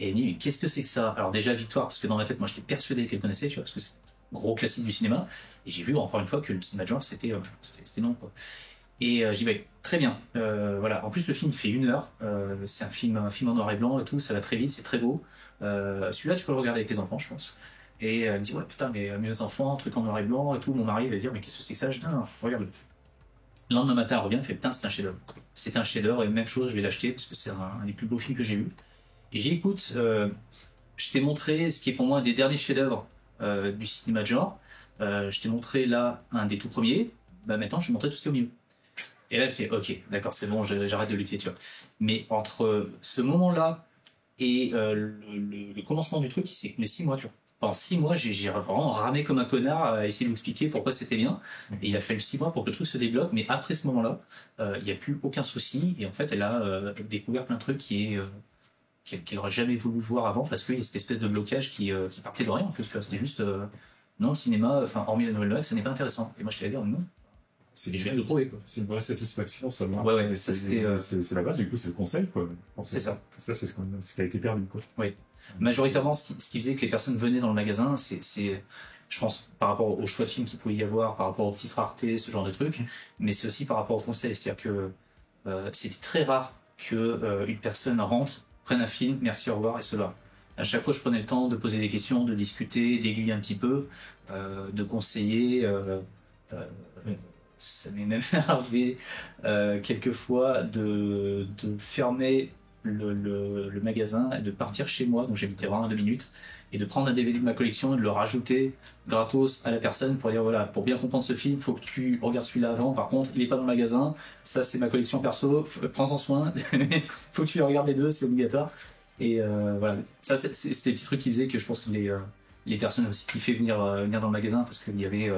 et elle me dit mais qu'est-ce que c'est que ça? Alors déjà, Victoire, parce que dans ma tête, moi, j'étais persuadé qu'elle connaissait, tu vois, parce que c'est gros classique du cinéma, et j'ai vu encore une fois que le cinéma de genre c'était non, quoi. Et j'ai dit bah, très bien, voilà. En plus le film fait 1 heure, c'est un film en noir et blanc et tout, ça va très vite, c'est très beau. Celui-là tu peux le regarder avec tes enfants, je pense. Et elle me dit ouais putain, mais mes enfants, truc en noir et blanc et tout, mon mari va dire mais qu'est-ce que c'est que ça? Je dis non, regarde. Le lendemain matin elle revient, elle fait putain c'est un chef-d'œuvre. C'est un chef-d'œuvre, et même chose, je vais l'acheter parce que c'est un des plus beaux films que j'ai eu. Et j'ai dit, écoute, je t'ai montré ce qui est pour moi un des derniers chefs-d'œuvre du cinéma de genre. Je t'ai montré là un des tout premiers. Bah maintenant, je vais montrer tout ce qui est au milieu. Et là, elle fait, ok, d'accord, c'est bon, j'arrête de lutter, tu vois. Mais entre ce moment-là et le commencement du truc, il s'est écoulé 6 mois, tu vois. Pendant 6 mois, j'ai vraiment ramé comme un connard à essayer de lui expliquer pourquoi c'était bien. Et il a fallu 6 mois pour que le truc se débloque. Mais après ce moment-là, il n'y a plus aucun souci. Et en fait, elle a découvert plein de trucs qu'elle aurait jamais voulu voir avant parce qu'il y a cette espèce de blocage qui partait de rien. En plus, c'était juste, non, le cinéma, enfin, hormis la nouvelle vague, ça n'est pas intéressant. Et moi, je t'ai dire, non. C'est Je viens de le prouver, quoi. une vraie satisfaction seulement. Ouais, ça c'était. C'est la base, du coup, c'est le conseil, quoi. C'est ça. Ça, c'est ce qui a été perdu, quoi. Oui. Majoritairement, ce qui faisait que les personnes venaient dans le magasin, c'est je pense, par rapport au choix de films qu'il pouvait y avoir, par rapport aux petites raretés, ce genre de trucs, mais c'est aussi par rapport au conseil. C'est-à-dire que c'était très rare qu'une personne rentre, prenne un film, merci, au revoir, et se va. À chaque fois, je prenais le temps de poser des questions, de discuter, d'aiguiller un petit peu, de conseiller. Ça m'est même arrivé quelquefois de fermer le magasin et de partir chez moi, donc j'habitais vraiment à 2 minutes, et de prendre un DVD de ma collection et de le rajouter gratos à la personne pour dire voilà, pour bien comprendre ce film, faut que tu regardes celui-là avant, par contre il est pas dans le magasin, ça c'est ma collection perso, prends-en soin, faut que tu regardes les deux, c'est obligatoire. Et voilà, ça c'était des petits trucs qui faisaient que je pense que les personnes aussi kiffaient venir dans le magasin parce qu'il y avait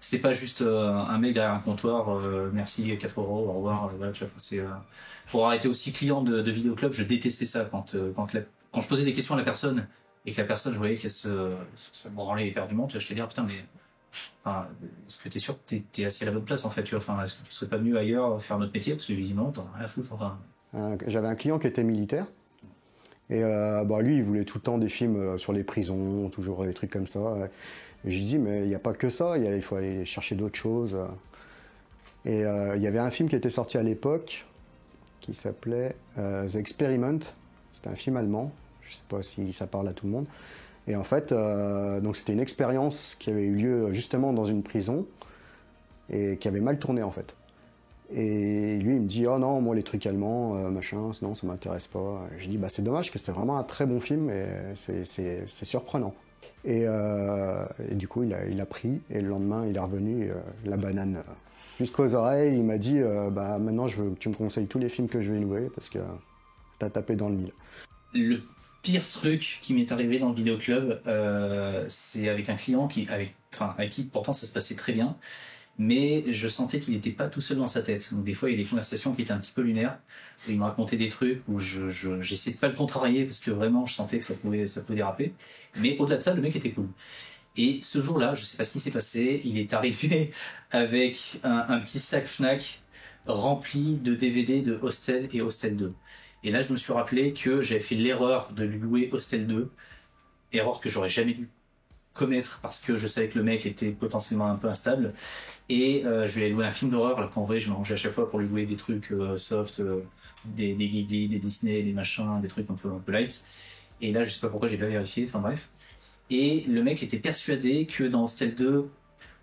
c'était pas juste un mec derrière un comptoir, merci, 4 euros, au revoir, voilà, tu vois, c'est pour avoir été aussi client de vidéoclub, je détestais ça quand je posais des questions à la personne et que la personne, je voyais qu'elle se branlait éperdument, tu vois, je te dis, putain, mais enfin, est-ce que t'es sûr que t'es assis à la bonne place en fait, tu vois, enfin, est-ce que tu serais pas mieux ailleurs faire notre métier, parce que visiblement, t'en as rien à foutre, enfin. J'avais un client qui était militaire. Et lui, il voulait tout le temps des films sur les prisons, toujours des trucs comme ça. Et je lui dis, mais il n'y a pas que ça, il faut aller chercher d'autres choses. Et il y avait un film qui était sorti à l'époque, qui s'appelait The Experiment. C'était un film allemand, je ne sais pas si ça parle à tout le monde. Et en fait, donc c'était une expérience qui avait eu lieu justement dans une prison, et qui avait mal tourné en fait. Et lui, il me dit, oh non, moi les trucs allemands, machin, non, ça m'intéresse pas. Je dis, bah c'est dommage, que c'est vraiment un très bon film, et c'est surprenant. Et du coup, il a pris, et le lendemain, il est revenu, la banane jusqu'aux oreilles. Il m'a dit, bah maintenant, je veux que tu me conseilles tous les films que je vais louer, parce que t'as tapé dans le mille. Le pire truc qui m'est arrivé dans le vidéoclub, c'est avec un client avec qui pourtant ça se passait très bien. Mais je sentais qu'il n'était pas tout seul dans sa tête. Donc des fois, il y a des conversations qui étaient un petit peu lunaires. Et il me racontait des trucs où j'essayais de pas le contrarier parce que vraiment, je sentais que ça pouvait déraper. Mais au-delà de ça, le mec était cool. Et ce jour-là, je sais pas ce qui s'est passé, il est arrivé avec un petit sac Fnac rempli de DVD de Hostel et Hostel 2. Et là, je me suis rappelé que j'avais fait l'erreur de lui louer Hostel 2. Erreur que j'aurais jamais dû commettre parce que je savais que le mec était potentiellement un peu instable, et je lui ai loué un film d'horreur, alors qu'en vrai je m'arrangeais à chaque fois pour lui louer des trucs soft, des Ghibli, des Disney, des machins, des trucs un peu light, et là je sais pas pourquoi j'ai pas vérifié, enfin bref, et le mec était persuadé que dans Hostel 2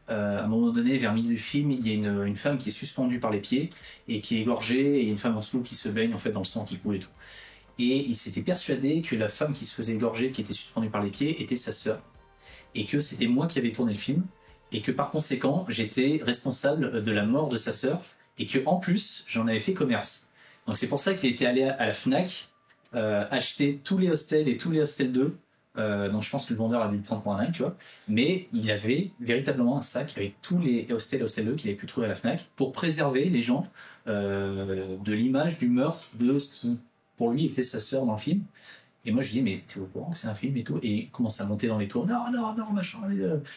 à un moment donné, vers le milieu du film, il y a une femme qui est suspendue par les pieds et qui est égorgée, et il y a une femme en dessous qui se baigne en fait dans le sang qui coule et tout, et il s'était persuadé que la femme qui se faisait égorger, qui était suspendue par les pieds, était sa sœur, et que c'était moi qui avais tourné le film, et que par conséquent, j'étais responsable de la mort de sa sœur, et que en plus, j'en avais fait commerce. Donc c'est pour ça qu'il était allé à la Fnac, acheter tous les hostels et tous les hostels 2, donc je pense que le vendeur a dû le prendre pour un dingue, tu vois, mais il avait véritablement un sac avec tous les hostels et hostels 2 qu'il avait pu trouver à la Fnac, pour préserver les gens de l'image du meurtre de ce qui, pour lui, était sa sœur dans le film. Et moi, je lui dis, mais t'es au courant que c'est un film et tout? Et il commence à monter dans les tours. Non, machin.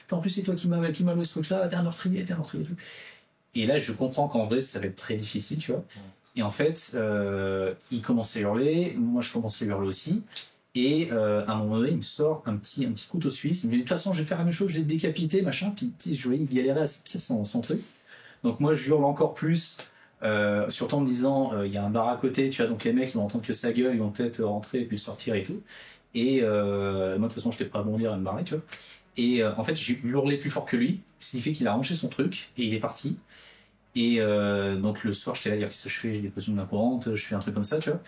En plus, c'est toi qui m'a loué ce truc-là. T'es un meurtrier et tout. Et là, je comprends qu'en vrai, ça va être très difficile, tu vois. Et en fait, il commence à hurler. Moi, je commence à hurler aussi. Et à un moment donné, il me sort un petit couteau suisse. Il me dit, de toute façon, je vais faire la même chose, je vais te décapiter, machin. Puis, je voyais qu'il galérait à sortir son truc. Donc, moi, je hurle encore plus. Surtout en me disant il y a un bar à côté, tu vois, donc les mecs ils vont entendre que sa gueule, ils vont peut-être rentrer et puis sortir et tout, et moi de toute façon j'étais prêt à bondir et me barrer, tu vois, et en fait j'ai hurlé plus fort que lui, ce qui fait qu'il a rangé son truc et il est parti. Et donc le soir j'étais là à dire qu'est-ce que je fais, j'ai des positions de main courante, je fais un truc comme ça, tu vois,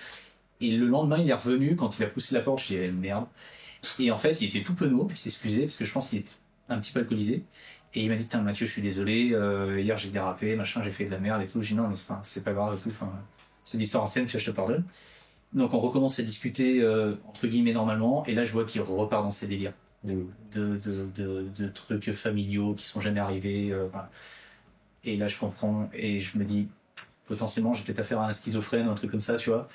Et le lendemain, il est revenu, quand il a poussé la porte, je dis merde. Et en fait, il était tout penaud, il s'excusait, parce que je pense qu'il était un petit peu alcoolisé. Et il m'a dit, putain, Mathieu, je suis désolé, hier j'ai dérapé, machin, j'ai fait de la merde et tout. Je dis, non, mais c'est pas grave et tout, c'est l'histoire ancienne, que je te pardonne. Donc on recommence à discuter, entre guillemets, normalement, et là, je vois qu'il repart dans ses délires. De trucs familiaux qui sont jamais arrivés. Voilà. Et là, je comprends, et je me dis, potentiellement, j'ai peut-être affaire à un schizophrène ou un truc comme ça, tu vois.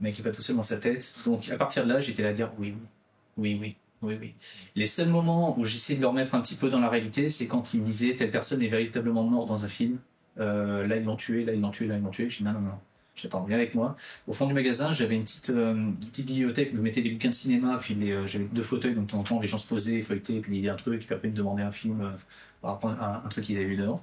Le mec est pas tout seul dans sa tête. Donc, à partir de là, j'étais là à dire oui. Les seuls moments où j'essayais de le remettre un petit peu dans la réalité, c'est quand il me disait telle personne est véritablement morte dans un film. Là, ils l'ont tué, là, ils l'ont tué, là, ils l'ont tué. Je dis non. J'attends, viens avec moi. Au fond du magasin, j'avais une petite bibliothèque où je mettais des bouquins de cinéma, puis j'avais 2 fauteuils, donc de temps en temps, les gens se posaient, feuilletaient, puis ils disaient un truc, puis après ils me demandaient un film par rapport à un truc qu'ils avaient vu dedans.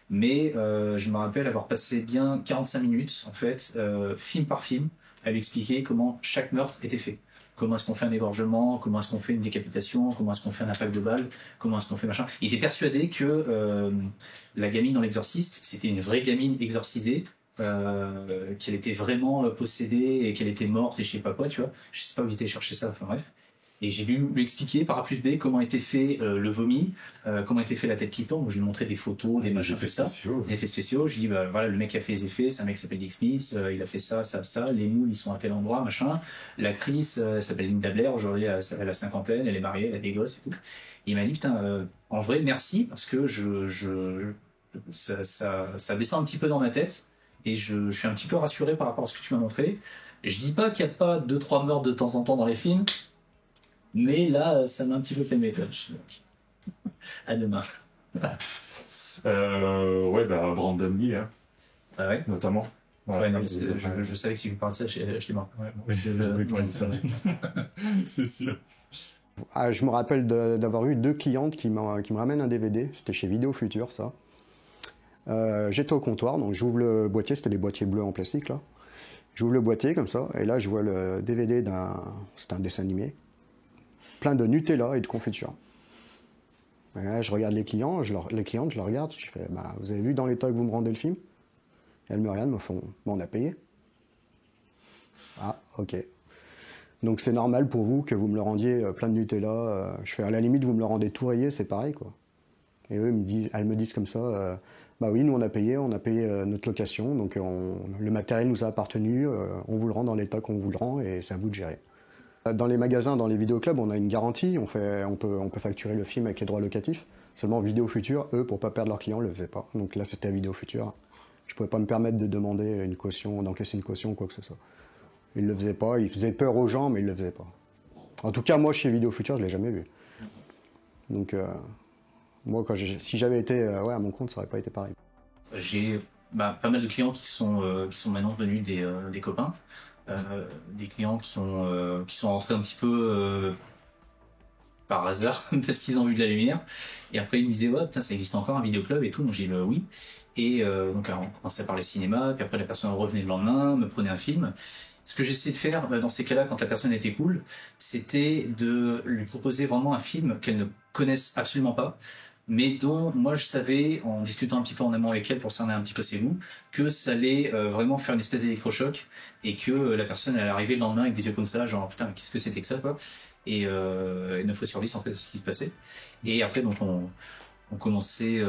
Mais je me rappelle avoir passé bien 45 minutes, en fait, film par film, à lui expliquer comment chaque meurtre était fait. Comment est-ce qu'on fait un égorgement, comment est-ce qu'on fait une décapitation, comment est-ce qu'on fait un impact de balle, comment est-ce qu'on fait machin. Il était persuadé que la gamine dans l'Exorciste, c'était une vraie gamine exorcisée, qu'elle était vraiment possédée et qu'elle était morte et je sais pas quoi, tu vois. Je sais pas où il était chercher ça, enfin bref. Et j'ai dû lui expliquer par A plus B comment était fait le vomi, comment était fait la tête qui tombe. Je lui ai montré des photos, des machins, des effets spéciaux. Je lui ai dit, voilà, le mec qui a fait les effets, c'est un mec qui s'appelle Dick Smith, il a fait ça, les moules, ils sont à tel endroit, machin. L'actrice, elle s'appelle Linda Blair, aujourd'hui, elle a 50, elle est mariée, elle a des gosses et tout. Et il m'a dit, putain, en vrai, merci, parce que ça descend un petit peu dans ma tête, et je suis un petit peu rassuré par rapport à ce que tu m'as montré. Je dis pas qu'il n'y a pas 2-3 meurtres de temps en temps dans les films, mais là, ça m'a un petit peu calmé, toi. À demain. Ouais, Brandon Lee, hein, Ah ouais. notamment. Ouais, non, je savais que si je parlais de ça, j'étais mort. Oui, c'est sûr. Ah, je me rappelle d'avoir eu 2 clientes qui me ramènent un DVD. C'était chez Vidéo Futur, ça. J'étais au comptoir, donc j'ouvre le boîtier. C'était des boîtiers bleus en plastique, là. J'ouvre le boîtier, comme ça, et là, je vois le DVD c'était un dessin animé. Plein de Nutella et de confiture. Et là, je regarde les clients, les clientes, je les regarde, je fais, vous avez vu dans l'état que vous me rendez le film? Et elles me regardent, me font, on a payé. Ah, ok. Donc c'est normal pour vous que vous me le rendiez plein de Nutella. Je fais, à la limite, vous me le rendez tout rayé, c'est pareil, quoi. Et eux, elles me disent comme ça, oui, nous on a payé notre location, donc le matériel nous a appartenu, on vous le rend dans l'état qu'on vous le rend, et c'est à vous de gérer. Dans les magasins, dans les vidéoclubs, on a une garantie, on peut facturer le film avec les droits locatifs. Seulement Vidéo Futur, eux, pour pas perdre leurs clients, le faisaient pas. Donc là, c'était à Vidéo Futur. Je pouvais pas me permettre de demander une caution, d'encaisser une caution ou quoi que ce soit. Ils le faisaient pas, ils faisaient peur aux gens, mais ils le faisaient pas. En tout cas, moi, chez Vidéo Futur, je l'ai jamais vu. Donc, moi, si j'avais été à mon compte, ça aurait pas été pareil. J'ai pas mal de clients qui sont maintenant devenus des copains. Des clients qui sont rentrés un petit peu par hasard parce qu'ils ont vu de la lumière, et après ils me disaient ouais putain ça existe encore un vidéoclub et tout, donc j'ai dit oui, et donc alors, on commençait à parler cinéma, puis après la personne revenait le lendemain, me prenait un film. Ce que j'essayais de faire dans ces cas-là, quand la personne était cool, c'était de lui proposer vraiment un film qu'elle ne connaisse absolument pas, mais dont moi je savais, en discutant un petit peu en amont avec elle pour cerner un petit peu ses goûts, que ça allait vraiment faire une espèce d'électrochoc, et que la personne allait arriver le lendemain avec des yeux comme ça, genre putain qu'est-ce que c'était que ça, quoi. Et 9 fois sur 10 en fait ce qui se passait. Et après donc on commençait à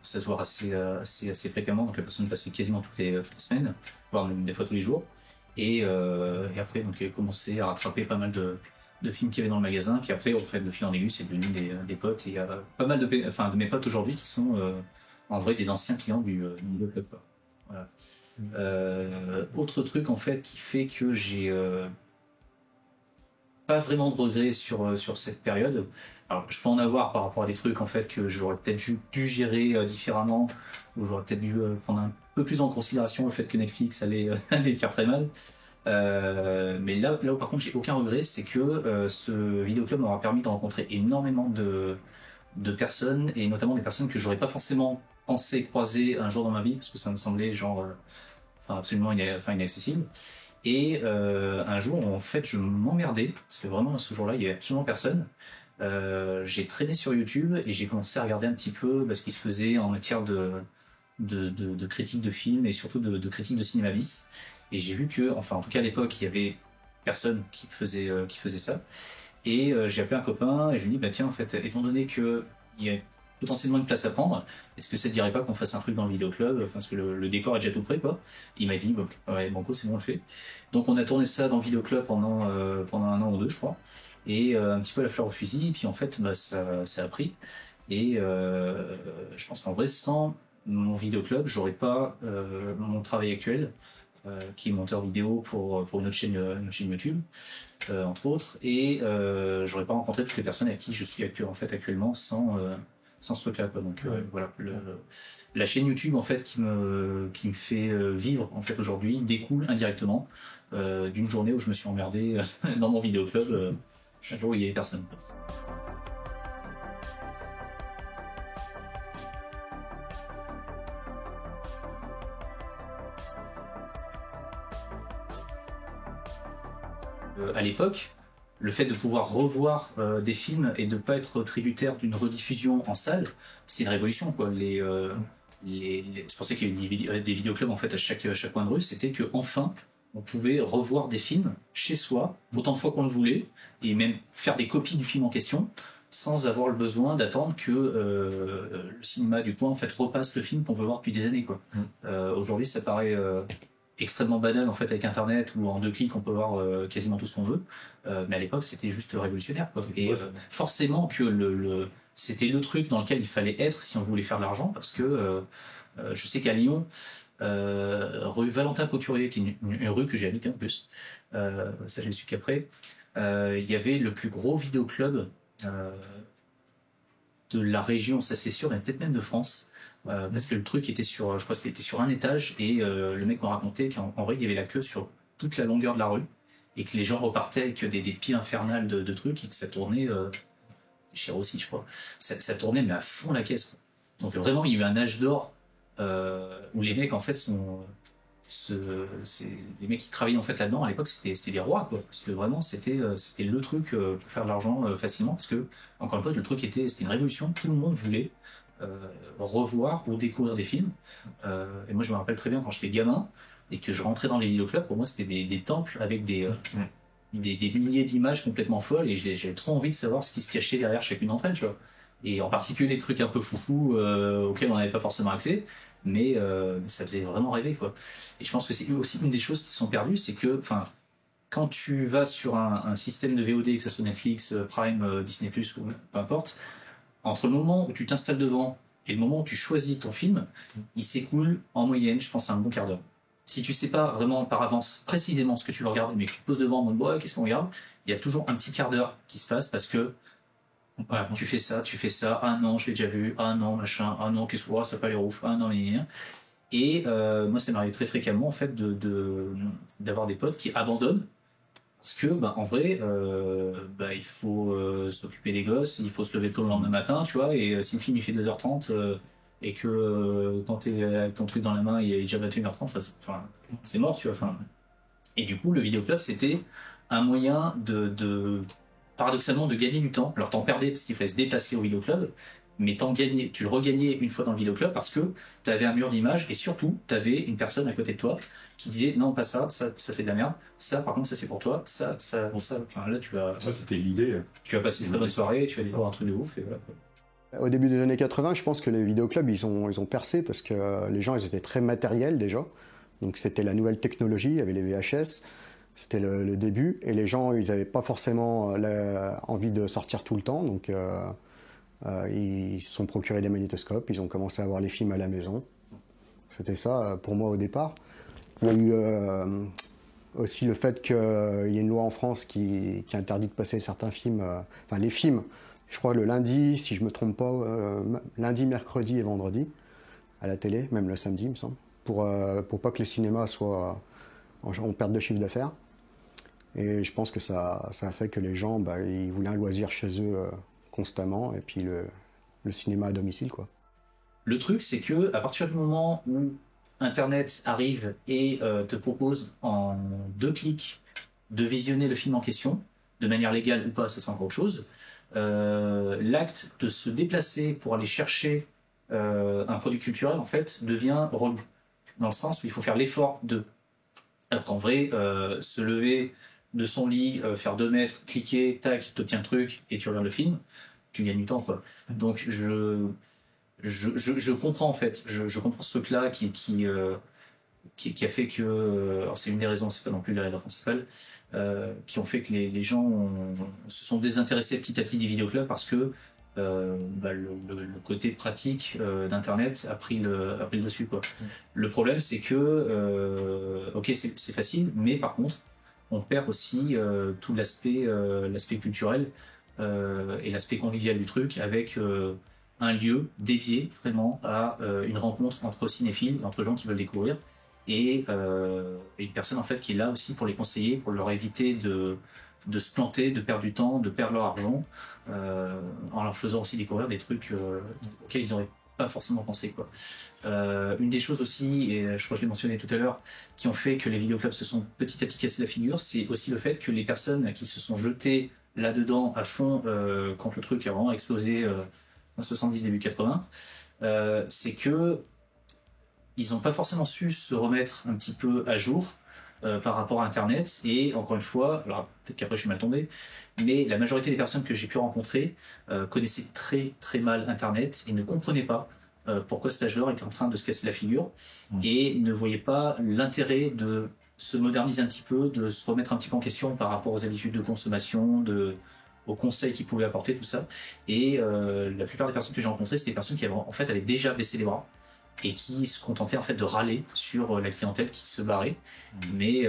se voir assez fréquemment, donc la personne passait quasiment toutes les semaines, voire même des fois tous les jours. Et après donc elle commençait à rattraper pas mal de films qu'il y avait dans le magasin, puis après, au fait, de fil en aiguille, c'est devenu des potes, et il y a pas mal de mes potes aujourd'hui qui sont en vrai des anciens clients du club. Voilà. Autre truc, en fait, qui fait que j'ai pas vraiment de regrets sur cette période. Alors, je peux en avoir par rapport à des trucs, en fait, que j'aurais peut-être dû gérer différemment, ou j'aurais peut-être dû prendre un peu plus en considération le fait que Netflix allait faire très mal. Mais là où par contre j'ai aucun regret, c'est que ce vidéoclub m'aura permis de rencontrer énormément de personnes, et notamment des personnes que j'aurais pas forcément pensé croiser un jour dans ma vie, parce que ça me semblait genre absolument inaccessible. Et un jour en fait je m'emmerdais, parce que vraiment ce jour-là il y avait absolument personne. J'ai traîné sur YouTube et j'ai commencé à regarder un petit peu ce qui se faisait en matière de critique de films, et surtout de critique de cinéma bis. Et j'ai vu que, enfin en tout cas à l'époque, il y avait personne qui faisait ça. Et j'ai appelé un copain et je lui ai dit, bah tiens, en fait, étant donné qu'il y a potentiellement une place à prendre, est-ce que ça te dirait pas qu'on fasse un truc dans le vidéoclub, enfin, parce que le décor est déjà tout prêt, quoi. Il m'a dit, bah, ouais, banco, c'est bon, on le fait. Donc on a tourné ça dans le vidéoclub pendant 1 an ou 2, je crois. Et un petit peu à la fleur au fusil, et puis en fait, bah, ça a pris. Et je pense qu'en vrai, sans mon vidéoclub, j'aurais pas mon travail actuel, qui est monteur vidéo pour une autre chaîne YouTube, entre autres, et j'aurais pas rencontré toutes les personnes avec qui je suis actuellement sans ce truc-là, quoi. Donc voilà, la chaîne YouTube en fait qui me fait vivre en fait aujourd'hui découle indirectement d'une journée où je me suis emmerdé dans mon vidéoclub chaque jour où il y avait personne. À l'époque, le fait de pouvoir revoir des films et de ne pas être tributaire d'une rediffusion en salle, c'était une révolution, quoi. C'est pour ça qu'il y avait des vidéoclubs en fait à chaque coin de rue, c'était que enfin on pouvait revoir des films chez soi autant de fois qu'on le voulait et même faire des copies du film en question sans avoir le besoin d'attendre que le cinéma du coin en fait repasse le film qu'on veut voir depuis des années, quoi. Aujourd'hui, ça paraît extrêmement banal en fait avec internet où en 2 clics on peut voir quasiment tout ce qu'on veut, mais à l'époque c'était juste révolutionnaire, quoi. Et forcément que c'était le truc dans lequel il fallait être si on voulait faire de l'argent, parce que je sais qu'à Lyon, rue Valentin Couturier, qui est une rue que j'ai habité en plus, ça j'ai su qu'après, il y avait le plus gros vidéoclub de la région, ça c'est sûr, et peut-être même de France. Parce que le truc était je crois que c'était sur un étage, et le mec m'a raconté qu'en vrai il y avait la queue sur toute la longueur de la rue et que les gens repartaient avec des piles infernales de trucs et que ça tournait, cher aussi je crois, ça tournait mais à fond la caisse, quoi. Donc vraiment il y a eu un âge d'or où les mecs en fait les mecs qui travaillaient en fait là-dedans à l'époque c'était des rois, quoi, parce que vraiment c'était le truc pour faire de l'argent facilement, parce que encore une fois le truc c'était une révolution, tout le monde voulait revoir ou découvrir des films. Et moi je me rappelle très bien quand j'étais gamin et que je rentrais dans les vidéoclubs, pour moi c'était des temples avec des milliers d'images complètement folles, et j'avais trop envie de savoir ce qui se cachait derrière chacune d'entre elles, tu vois. Et en particulier les trucs un peu foufou auxquels on n'avait pas forcément accès, mais ça faisait vraiment rêver, quoi. Et je pense que c'est aussi une des choses qui sont perdues, c'est que quand tu vas sur un système de VOD, que ce soit Netflix, Prime, Disney+, ou peu importe, entre le moment où tu t'installes devant et le moment où tu choisis ton film, il s'écoule en moyenne, je pense, un bon quart d'heure. Si tu sais pas vraiment par avance précisément ce que tu veux regarder, mais que tu te poses devant en mode ouais, qu'est-ce qu'on regarde, il y a toujours un petit quart d'heure qui se passe, parce que voilà, tu fais ça, ah non, je l'ai déjà vu, ah non, machin, ah non, qu'est-ce que ça pas les roufs, ah non, rien. Et moi, ça m'arrive très fréquemment en fait d'avoir des potes qui abandonnent. Parce que, en vrai, il faut s'occuper des gosses, il faut se lever tôt le lendemain matin, tu vois, et si le film il fait 2h30 et que quand t'es avec ton truc dans la main, il est déjà 21h30, c'est mort, tu vois. Et du coup, le vidéoclub, c'était un moyen paradoxalement, de gagner du temps. Alors, t'en perdais parce qu'il fallait se déplacer au vidéoclub, mais tu le regagnais une fois dans le vidéoclub parce que t'avais un mur d'image, et surtout, t'avais une personne à côté de toi qui disait non, pas ça c'est de la merde, ça par contre ça c'est pour toi, ça, là ça c'était l'idée. Tu vas passer une très bonne soirée, tu vas aller voir un truc de ouf, et voilà. Au début des années 80, je pense que les vidéoclubs ils ont percé parce que les gens ils étaient très matériels déjà, donc c'était la nouvelle technologie, il y avait les VHS, c'était le début, et les gens ils n'avaient pas forcément envie de sortir tout le temps, donc ils se sont procurés des magnétoscopes, ils ont commencé à voir les films à la maison. C'était ça pour moi au départ. Il y a eu aussi le fait qu'il y ait une loi en France qui interdit de passer certains films, les films, je crois le lundi, si je ne me trompe pas, lundi, mercredi et vendredi, à la télé, même le samedi, il me semble, pour pas que les cinémas soient en perte de chiffre d'affaires. Et je pense que ça a fait que les gens, ils voulaient un loisir chez eux constamment, et puis le cinéma à domicile, quoi. Le truc, c'est que à partir du moment où Internet arrive et te propose en 2 clics de visionner le film en question, de manière légale ou pas, ça c'est encore autre chose, l'acte de se déplacer pour aller chercher un produit culturel, en fait, devient relou. Dans le sens où il faut faire l'effort de Alors qu'en vrai, se lever de son lit, faire 2 mètres, cliquer, tac, t'obtiens le truc et tu regardes le film, tu gagnes du temps, quoi. Donc je comprends en fait, je comprends ce truc-là qui a fait que, alors c'est une des raisons, c'est pas non plus la raison principale, qui ont fait que les gens se sont désintéressés petit à petit des vidéoclubs parce que le côté pratique d'internet a pris le dessus, quoi. Le problème c'est que ok, c'est facile, mais par contre on perd aussi tout l'aspect culturel et l'aspect convivial du truc avec un lieu dédié vraiment à une rencontre entre cinéphiles, entre gens qui veulent découvrir, et une personne en fait qui est là aussi pour les conseiller, pour leur éviter de se planter, de perdre du temps, de perdre leur argent, en leur faisant aussi découvrir des trucs auxquels ils n'auraient pas forcément pensé, quoi. Une des choses aussi, et je crois que je l'ai mentionné tout à l'heure, qui ont fait que les vidéoclubs se sont petit à petit cassés la figure, c'est aussi le fait que les personnes qui se sont jetées là-dedans à fond quand le truc a vraiment explosé en 70, début 80, c'est que ils n'ont pas forcément su se remettre un petit peu à jour par rapport à Internet, et encore une fois, alors peut-être qu'après je suis mal tombé, mais la majorité des personnes que j'ai pu rencontrer connaissaient très très mal Internet et ne comprenaient pas pourquoi cet âge-là était en train de se casser la figure, et ne voyaient pas l'intérêt de se moderniser un petit peu, de se remettre un petit peu en question par rapport aux habitudes de consommation, aux conseils qu'ils pouvaient apporter, tout ça. Et la plupart des personnes que j'ai rencontrées, c'était des personnes qui avaient déjà baissé les bras et qui se contentaient en fait de râler sur la clientèle qui se barrait. Mais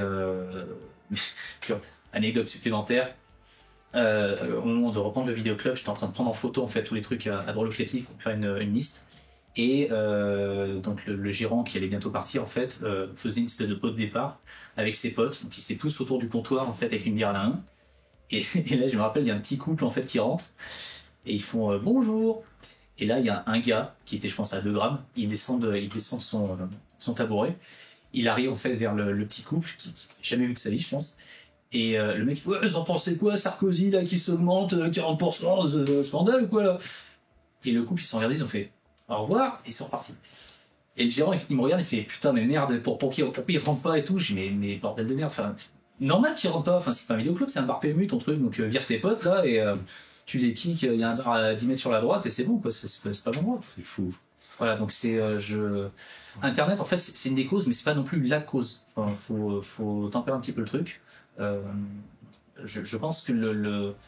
anecdote supplémentaire, au moment de reprendre le vidéoclub, j'étais en train de prendre en photo en fait tous les trucs à droit locatif pour faire une liste. Et donc le gérant qui allait bientôt partir en fait faisait une espèce de pot de départ avec ses potes, donc ils étaient tous autour du comptoir en fait avec une bière à la main. Et là je me rappelle, il y a un petit couple en fait qui rentre et ils font bonjour. Et là il y a un gars qui était je pense à 2 grammes, il descend de son tabouret, il arrive en fait vers le petit couple qui n'a jamais vu de sa vie je pense. Et le mec il fait ouais, vous en pensez quoi, Sarkozy là qui s'augmente 40%, scandale ou quoi là? Et le couple ils sont regardés, ils ont fait au revoir, et ils sont repartis. Et le gérant, il me regarde, il fait putain, mais merde, pourquoi il rentre pas et tout? Je dis mais bordel de merde, enfin, normal qu'il rentre pas, enfin, c'est pas un vidéoclub, c'est un bar PMU, ton truc, donc vire tes potes là, et tu les kicks, il y a un bar à 10 mètres sur la droite, et c'est bon, quoi, c'est pas bon endroit. C'est fou. Voilà, donc Internet, en fait, c'est une des causes, mais c'est pas non plus la cause. Enfin, faut tempérer un petit peu le truc. Je pense que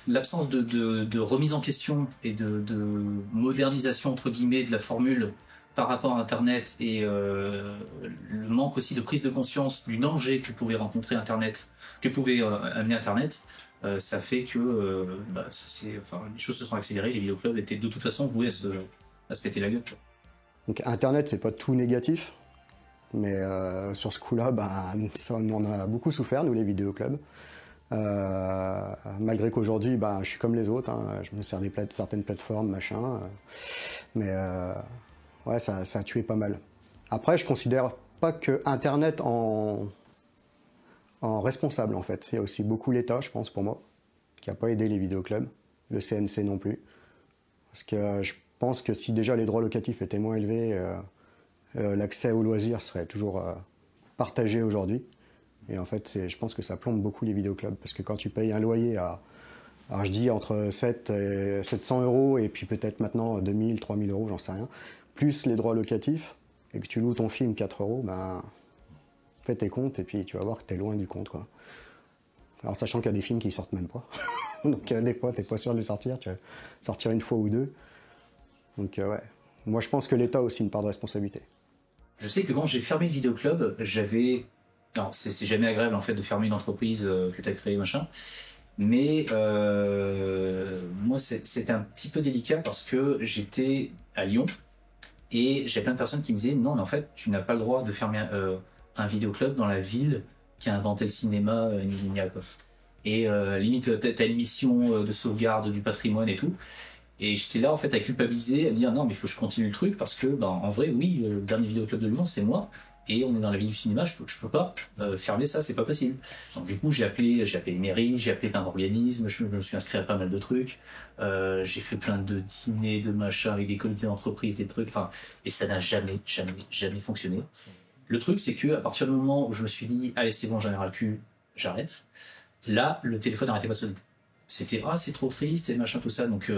l'absence de remise en question et de modernisation entre guillemets de la formule par rapport à Internet, et le manque aussi de prise de conscience du danger que pouvait rencontrer Internet, que pouvait amener Internet, ça fait que les choses se sont accélérées. Les vidéoclubs étaient de toute façon voués à se péter la gueule. Donc Internet, c'est pas tout négatif, mais sur ce coup-là, ça, on en a beaucoup souffert, nous les vidéoclubs. Malgré qu'aujourd'hui je suis comme les autres, hein, je me sers des certaines plateformes machin, mais ouais, ça a tué pas mal. Après, je considère pas que Internet en responsable en fait. Il y a aussi beaucoup l'État, je pense, pour moi, qui a pas aidé les vidéoclubs, le CNC non plus, parce que je pense que si déjà les droits locatifs étaient moins élevés, l'accès aux loisirs serait toujours partagé aujourd'hui. Et en fait, je pense que ça plombe beaucoup les vidéoclubs, parce que quand tu payes un loyer alors je dis entre 7 et 700 euros, et puis peut-être maintenant 2000, 3000 euros, j'en sais rien, plus les droits locatifs, et que tu loues ton film 4 euros, fais tes comptes, et puis tu vas voir que t'es loin du compte, quoi. Alors sachant qu'il y a des films qui sortent même pas. Donc des fois, t'es pas sûr de les sortir, tu vas sortir une fois ou deux. Donc ouais, moi je pense que l'État a aussi une part de responsabilité. Je sais que quand j'ai fermé le vidéoclub, alors, c'est jamais agréable en fait de fermer une entreprise que tu as créée, machin. Mais moi, c'était un petit peu délicat parce que j'étais à Lyon et j'avais plein de personnes qui me disaient non, mais en fait, tu n'as pas le droit de fermer un vidéoclub dans la ville qui a inventé le cinéma, quoi. Et limite, t'as une mission de sauvegarde du patrimoine et tout. Et j'étais là en fait à culpabiliser, à me dire non, mais il faut que je continue le truc parce que, en vrai, oui, le dernier vidéoclub de Lyon, c'est moi. Et on est dans la ville du cinéma, je peux pas fermer ça, c'est pas possible. Donc du coup j'ai appelé une mairie, j'ai appelé plein d'organismes, je me suis inscrit à pas mal de trucs, j'ai fait plein de dîners, de machins avec des comités d'entreprise, des trucs, et ça n'a jamais fonctionné. Le truc, c'est que à partir du moment où je me suis dit, allez, c'est bon, j'en ai ras le cul, j'arrête. Là, le téléphone n'arrêtait pas de sonner. C'était, c'est trop triste, et machin, tout ça. Donc,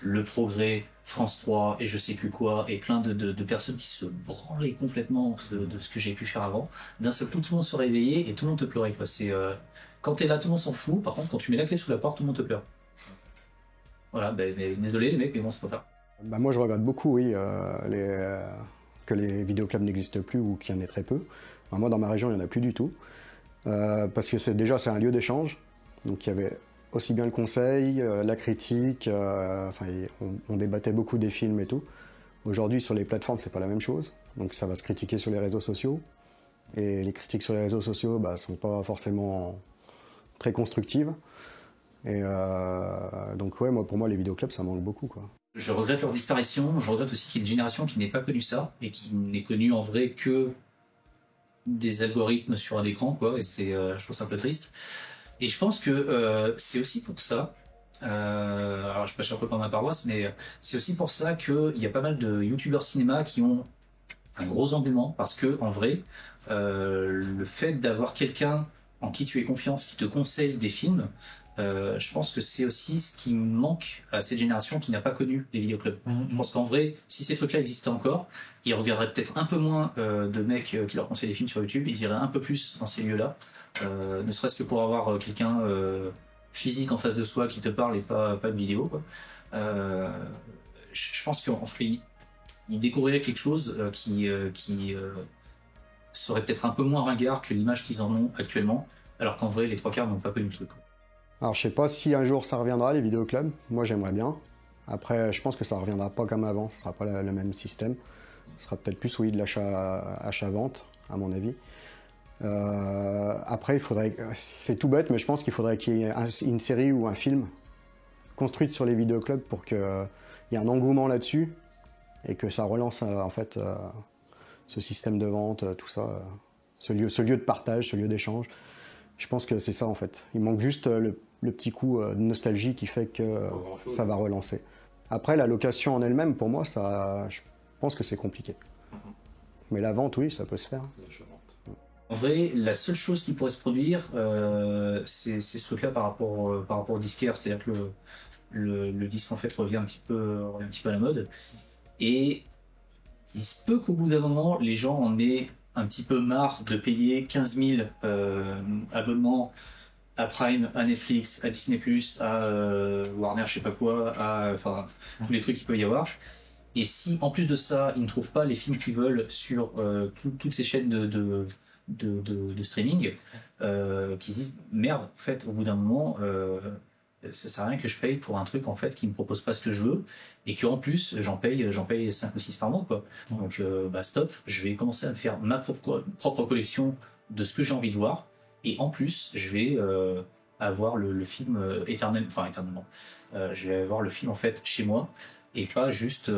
Le Progrès, France 3, et je sais plus quoi, et plein de personnes qui se branlaient complètement de ce que j'ai pu faire avant. D'un seul coup, tout le monde se réveillait et tout le monde te pleurait, quoi. Quand t'es là, tout le monde s'en fout. Par contre, quand tu mets la clé sous la porte, tout le monde te pleure. Voilà, mais désolé les mecs, mais bon, c'est pas ça. Moi, je regrette beaucoup, oui, que les vidéoclubs n'existent plus ou qu'il y en ait très peu. Moi, dans ma région, il n'y en a plus du tout. Parce que c'est un lieu d'échange. Donc, il y avait aussi bien le conseil, la critique, on débattait beaucoup des films et tout. Aujourd'hui, sur les plateformes, c'est pas la même chose. Donc, ça va se critiquer sur les réseaux sociaux. Et les critiques sur les réseaux sociaux sont pas forcément très constructives. Et donc, ouais, pour moi, les vidéoclubs, ça manque beaucoup, quoi. Je regrette leur disparition. Je regrette aussi qu'il y ait une génération qui n'ait pas connu ça et qui n'ait connu en vrai que des algorithmes sur un écran, quoi. Et je trouve ça un peu triste. Et je pense que c'est aussi pour ça. Alors je prêche un peu par ma paroisse, mais c'est aussi pour ça qu'il y a pas mal de youtubeurs cinéma qui ont un gros engouement, parce que en vrai, le fait d'avoir quelqu'un en qui tu aies confiance, qui te conseille des films, je pense que c'est aussi ce qui manque à cette génération qui n'a pas connu les vidéoclubs. Je pense qu'en vrai, si ces trucs-là existaient encore, ils regarderaient peut-être un peu moins de mecs qui leur conseillent des films sur YouTube, ils iraient un peu plus dans ces lieux-là, ne serait-ce que pour avoir quelqu'un physique en face de soi qui te parle et pas de vidéo, quoi. Je pense qu'en fait, ils découvriraient quelque chose qui serait peut-être un peu moins ringard que l'image qu'ils en ont actuellement, alors qu'en vrai, les trois quarts n'ont pas connu le truc, quoi. Alors, je sais pas si un jour ça reviendra, les vidéoclubs. Moi, j'aimerais bien. Après, je pense que ça reviendra pas comme avant. Ce sera pas le même système. Ce sera peut-être plus, oui, de l'achat-vente, à mon avis. Après, c'est tout bête, mais je pense qu'il faudrait qu'il y ait une série ou un film construite sur les vidéoclubs pour qu'il y ait un engouement là-dessus et que ça relance, en fait, ce système de vente, tout ça, ce lieu de partage, ce lieu d'échange. Je pense que c'est ça, en fait. Il manque juste le petit coup de nostalgie qui fait que ça va relancer. Après, la location en elle-même, pour moi, je pense que c'est compliqué. Mais la vente, oui, ça peut se faire. En vrai, la seule chose qui pourrait se produire, c'est ce truc-là par rapport au disquaire, c'est-à-dire que le disque en fait revient un petit peu à la mode. Et il se peut qu'au bout d'un moment, les gens en aient un petit peu marre de payer 15 000 abonnements à Prime, à Netflix, à Disney+, à Warner, je sais pas quoi, tous les trucs qu'il peut y avoir. Et si, en plus de ça, ils ne trouvent pas les films qu'ils veulent sur toutes ces chaînes de streaming, qui se disent merde, en fait, au bout d'un moment, ça sert à rien que je paye pour un truc en fait qui me propose pas ce que je veux, et qu'en plus j'en paye 5 ou 6 par mois, quoi. Donc stop, je vais commencer à faire ma propre collection de ce que j'ai envie de voir, et en plus je vais avoir le film éternellement. Je vais avoir le film en fait chez moi, et pas juste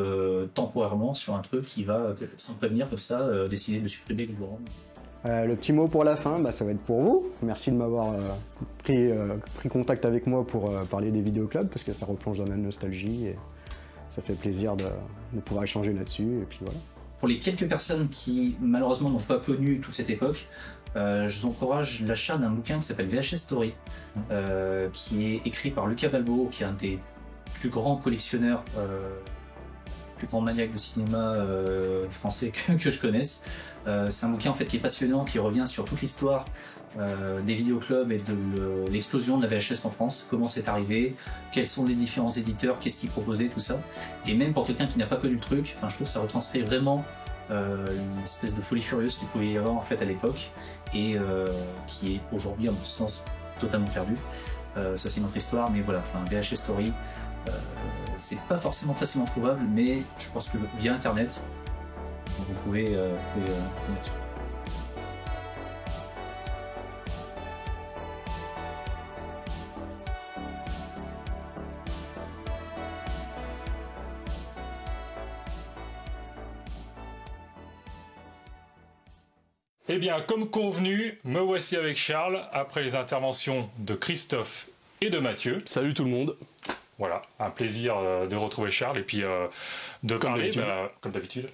temporairement sur un truc qui va, sans prévenir comme ça, décider de supprimer le jour. Le petit mot pour la fin, ça va être pour vous. Merci de m'avoir pris contact avec moi pour parler des vidéoclubs, parce que ça replonge dans la nostalgie et ça fait plaisir de pouvoir échanger là-dessus. Et puis voilà. Pour les quelques personnes qui malheureusement n'ont pas connu toute cette époque, je vous encourage l'achat d'un bouquin qui s'appelle VHS Story, qui est écrit par Lucas Balbo, qui est un des plus grands collectionneurs, plus grand maniaque de cinéma français que je connaisse. C'est un bouquin en fait qui est passionnant, qui revient sur toute l'histoire des vidéoclubs et de l'explosion de la VHS en France, comment c'est arrivé, quels sont les différents éditeurs, qu'est-ce qu'ils proposaient, tout ça. Et même pour quelqu'un qui n'a pas connu le truc, je trouve que ça retranscrit vraiment une espèce de folie furieuse qu'il pouvait y avoir en fait à l'époque, et qui est aujourd'hui à mon sens totalement perdu. Ça c'est notre histoire, mais voilà, VHS Story, c'est pas forcément facilement trouvable, mais je pense que via internet vous pouvez mettre. Eh bien, comme convenu, me voici avec Charles, après les interventions de Christophe et de Mathieu. Salut tout le monde. Voilà, un plaisir de retrouver Charles et puis de parler, comme d'habitude,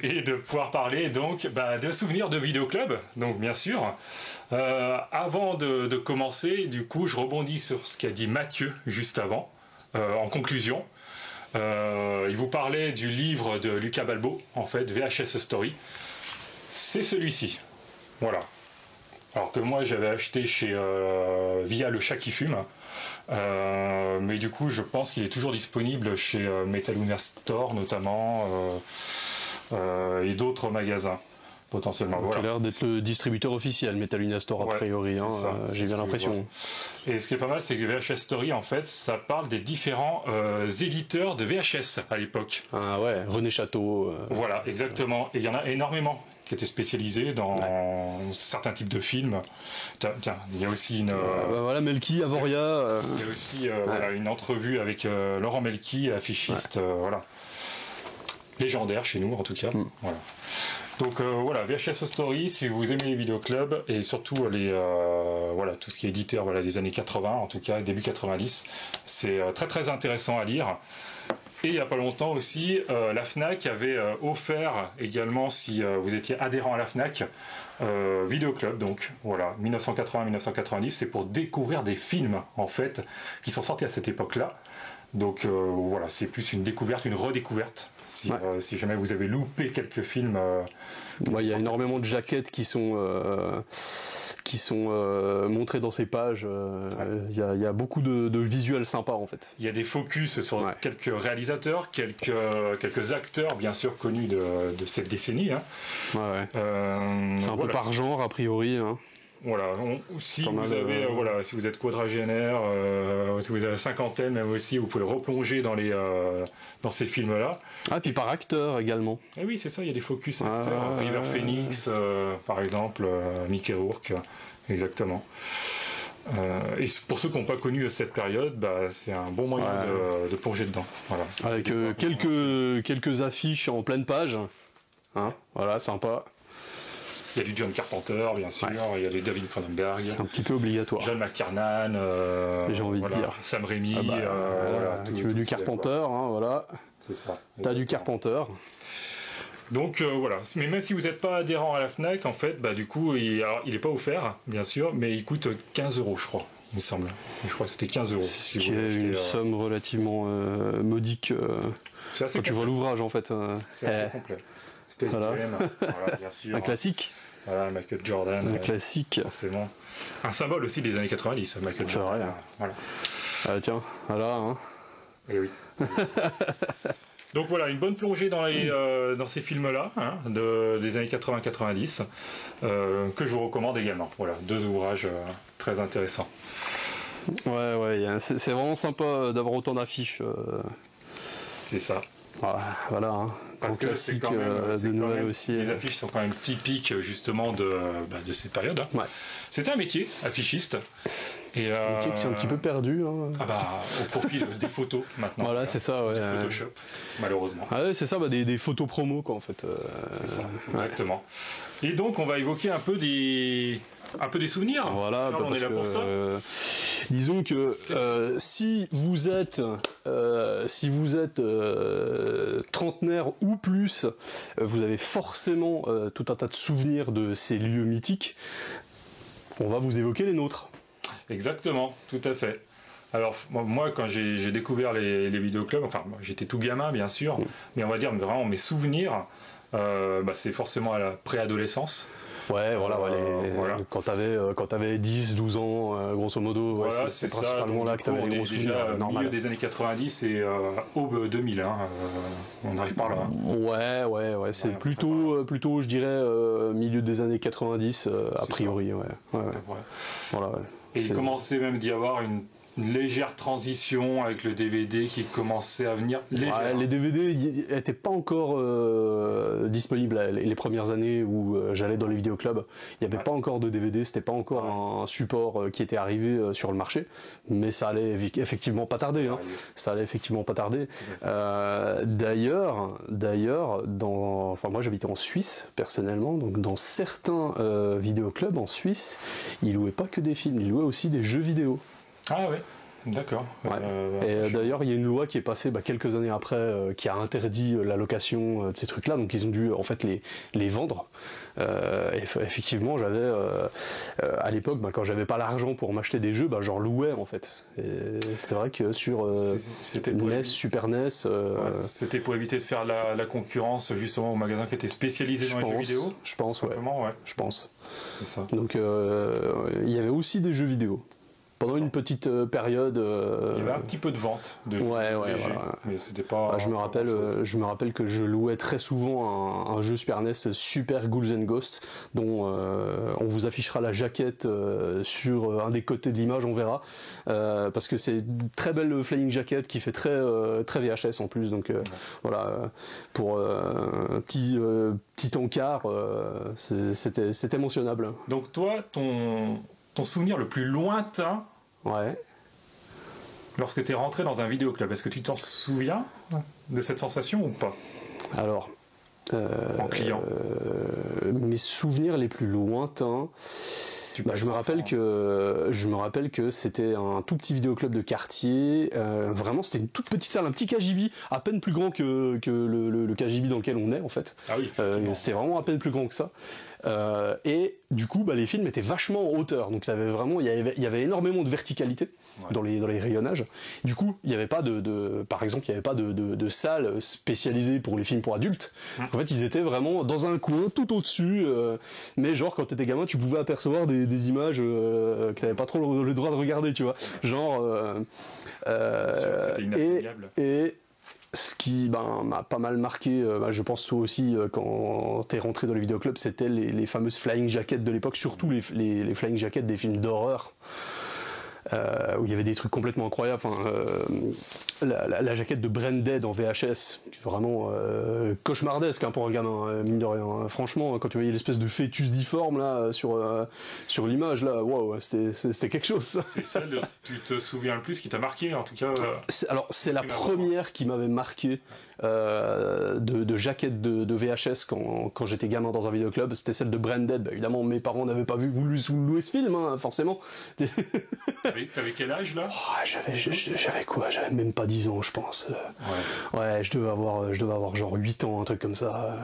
et de pouvoir parler donc de souvenirs de vidéoclub, donc bien sûr. Avant de commencer, du coup, je rebondis sur ce qu'a dit Mathieu juste avant, en conclusion. Il vous parlait du livre de Lucas Balbo, en fait, VHS Story. C'est celui-ci, voilà. Alors que moi j'avais acheté via le Chat qui fume, mais du coup je pense qu'il est toujours disponible chez Metal Luna Store notamment et d'autres magasins potentiellement. Il a l'air d'être le distributeur officiel Metal Luna Store a priori, j'ai bien l'impression. Et ce qui est pas mal, c'est que VHS Story en fait ça parle des différents éditeurs de VHS à l'époque. Ah ouais, René Château. Voilà, exactement, et il y en a énormément qui était spécialisé dans certains types de films. Tiens, il y a aussi une... voilà, Melki, Avoria... Il y a aussi voilà, une entrevue avec Laurent Melki, affichiste, voilà. Légendaire chez nous, en tout cas. Voilà. Donc voilà, VHS Story, si vous aimez les vidéoclubs, et surtout voilà, tout ce qui est éditeur des années 80, en tout cas, début 90, c'est très très intéressant à lire. Et il n'y a pas longtemps aussi, la FNAC avait offert également, si vous étiez adhérent à la FNAC, Vidéoclub, donc voilà, 1980-1990, c'est pour découvrir des films en fait qui sont sortis à cette époque-là. Donc voilà, c'est plus une découverte, une redécouverte. Si jamais vous avez loupé quelques films. Il y a énormément de jaquettes qui sont montrées dans ces pages. Il y a beaucoup de visuels sympas en fait. Il y a des focus sur quelques réalisateurs, quelques acteurs bien sûr connus de cette décennie. Hein. C'est un peu par genre a priori. Hein. Voilà, si vous êtes quadragénaire, si vous avez la cinquantaine, même aussi, vous pouvez replonger dans ces films-là. Ah, puis par acteur également. Et oui, c'est ça, il y a des focus acteurs. River Phoenix, par exemple, Mickey Rourke, exactement. Et pour ceux qui n'ont pas connu cette période, c'est un bon moyen de plonger dedans. Voilà. Avec quelques affiches en pleine page. Hein, voilà, sympa. Il y a du John Carpenter, bien sûr, il y a du David Cronenberg. C'est un petit peu obligatoire. John McTiernan, j'ai envie de dire. Sam Raimi. Tu veux du Carpenter, voilà. C'est ça. T'as du Carpenter. Donc voilà, mais même si vous n'êtes pas adhérent à la FNAC, en fait, du coup, il n'est pas offert, bien sûr, mais il coûte 15 €, je crois, il me semble. Je crois que c'était 15 €. Ce qui est une somme relativement modique quand tu vois l'ouvrage, en fait. C'est assez complet. Space Jam, voilà, bien sûr. Un classique. Voilà, Michael Jordan. Un classique. Forcément. Un symbole aussi des années 90, Michael Jordan. Vrai. Voilà. Ah tiens, voilà. Hein. Et oui. Donc voilà, une bonne plongée dans ces films-là, des années 80-90, que je vous recommande également. Voilà, 2 ouvrages très intéressants. C'est vraiment sympa d'avoir autant d'affiches. C'est ça. Voilà, hein. Parce que c'est quand même, de Noël aussi. Les affiches sont quand même typiques justement de ces périodes. Hein. C'était un métier, affichiste. Et un métier qui est un petit peu perdu. Hein. Au profit des photos maintenant. Voilà, c'est ça, du Photoshop, malheureusement. C'est ça, des photos promo quoi en fait. C'est ça, exactement. Et donc on va évoquer un peu des souvenirs. Voilà, on est là pour ça. Disons que si vous êtes trentenaire ou plus, vous avez forcément tout un tas de souvenirs de ces lieux mythiques. On va vous évoquer les nôtres. Exactement, tout à fait. Alors moi quand j'ai découvert les vidéoclubs, j'étais tout gamin bien sûr, mais on va dire vraiment mes souvenirs, c'est forcément à la préadolescence. Voilà. Quand t'avais 10, 12 ans, grosso modo, c'est principalement là que t'avais les gros souvenirs. Milieu des années 90 et aube 2000, on arrive par là. Ouais, c'est plutôt, je dirais, milieu des années 90, a priori, Voilà, Et il commençait même d'y avoir une légère transition avec le DVD qui commençait à venir. Les DVD n'étaient pas encore disponibles les premières années où j'allais dans les vidéoclubs. Il n'y avait pas encore de DVD, c'était pas encore un support qui était arrivé sur le marché, mais ça allait effectivement pas tarder. Ça allait effectivement pas tarder. D'ailleurs, moi j'habitais en Suisse personnellement, donc dans certains vidéoclubs en Suisse, ils louaient pas que des films, ils louaient aussi des jeux vidéo. Ah ouais. D'accord. Ouais. Et d'ailleurs, il y a une loi qui est passée quelques années après qui a interdit la location de ces trucs-là, donc ils ont dû en fait les vendre. Et effectivement, j'avais à l'époque, quand j'avais pas l'argent pour m'acheter des jeux, j'en louais en fait. Et c'est vrai que sur NES, Super NES, c'était pour éviter de faire la concurrence justement aux magasins qui étaient spécialisés dans les jeux vidéo. Je pense, ouais. Je pense. C'est ça. Donc il y avait aussi des jeux vidéo. Pendant une petite période, il y avait un petit peu de vente de jeux légers, voilà. Mais c'était pas. Je me rappelle que je louais très souvent un jeu Super NES, Super Ghouls and Ghosts, dont on vous affichera la jaquette sur un des côtés de l'image, on verra, parce que c'est une très belle flying jacket qui fait très VHS en plus, donc voilà, pour un petit encart, c'était mentionnable. Donc toi, ton souvenir le plus lointain, lorsque tu es rentré dans un vidéoclub, est-ce que tu t'en souviens de cette sensation ou pas? Alors, en client, mes souvenirs les plus lointains, je me rappelle que c'était un tout petit vidéoclub de quartier. Vraiment, c'était une toute petite salle, un petit KGB, à peine plus grand que le KGB dans lequel on est en fait. Ah oui, c'est vraiment à peine plus grand que ça. Et du coup, les films étaient vachement en hauteur, donc il y avait énormément de verticalité dans les rayonnages. Du coup, il n'y avait pas par exemple, il n'y avait pas de salle spécialisée pour les films pour adultes. En fait, ils étaient vraiment dans un coin, tout au-dessus. Mais genre, quand t'étais gamin, tu pouvais apercevoir des images que t'avais pas trop le droit de regarder, tu vois. Genre. C'était inatteignable. Et ce qui m'a pas mal marqué, je pense toi aussi, quand t'es rentré dans les vidéoclubs, c'était les fameuses flying jackets de l'époque, surtout les flying jackets des films d'horreur. Où il y avait des trucs complètement incroyables. La jaquette de Branded en VHS, vraiment cauchemardesque pour un gamin, mine de rien. Franchement, quand tu voyais l'espèce de fœtus difforme là sur l'image, là, waouh, c'était quelque chose. Ça. C'est celle dont tu te souviens le plus, qui t'a marqué, en tout cas. C'est la première qui m'avait marqué. De jaquettes de VHS quand j'étais gamin dans un vidéoclub, c'était celle de Branded. Évidemment, mes parents n'avaient pas voulu louer ce film, forcément. T'avais quel âge là? J'avais quoi? J'avais même pas 10 ans, je pense. Ouais, je devais avoir genre 8 ans, un truc comme ça.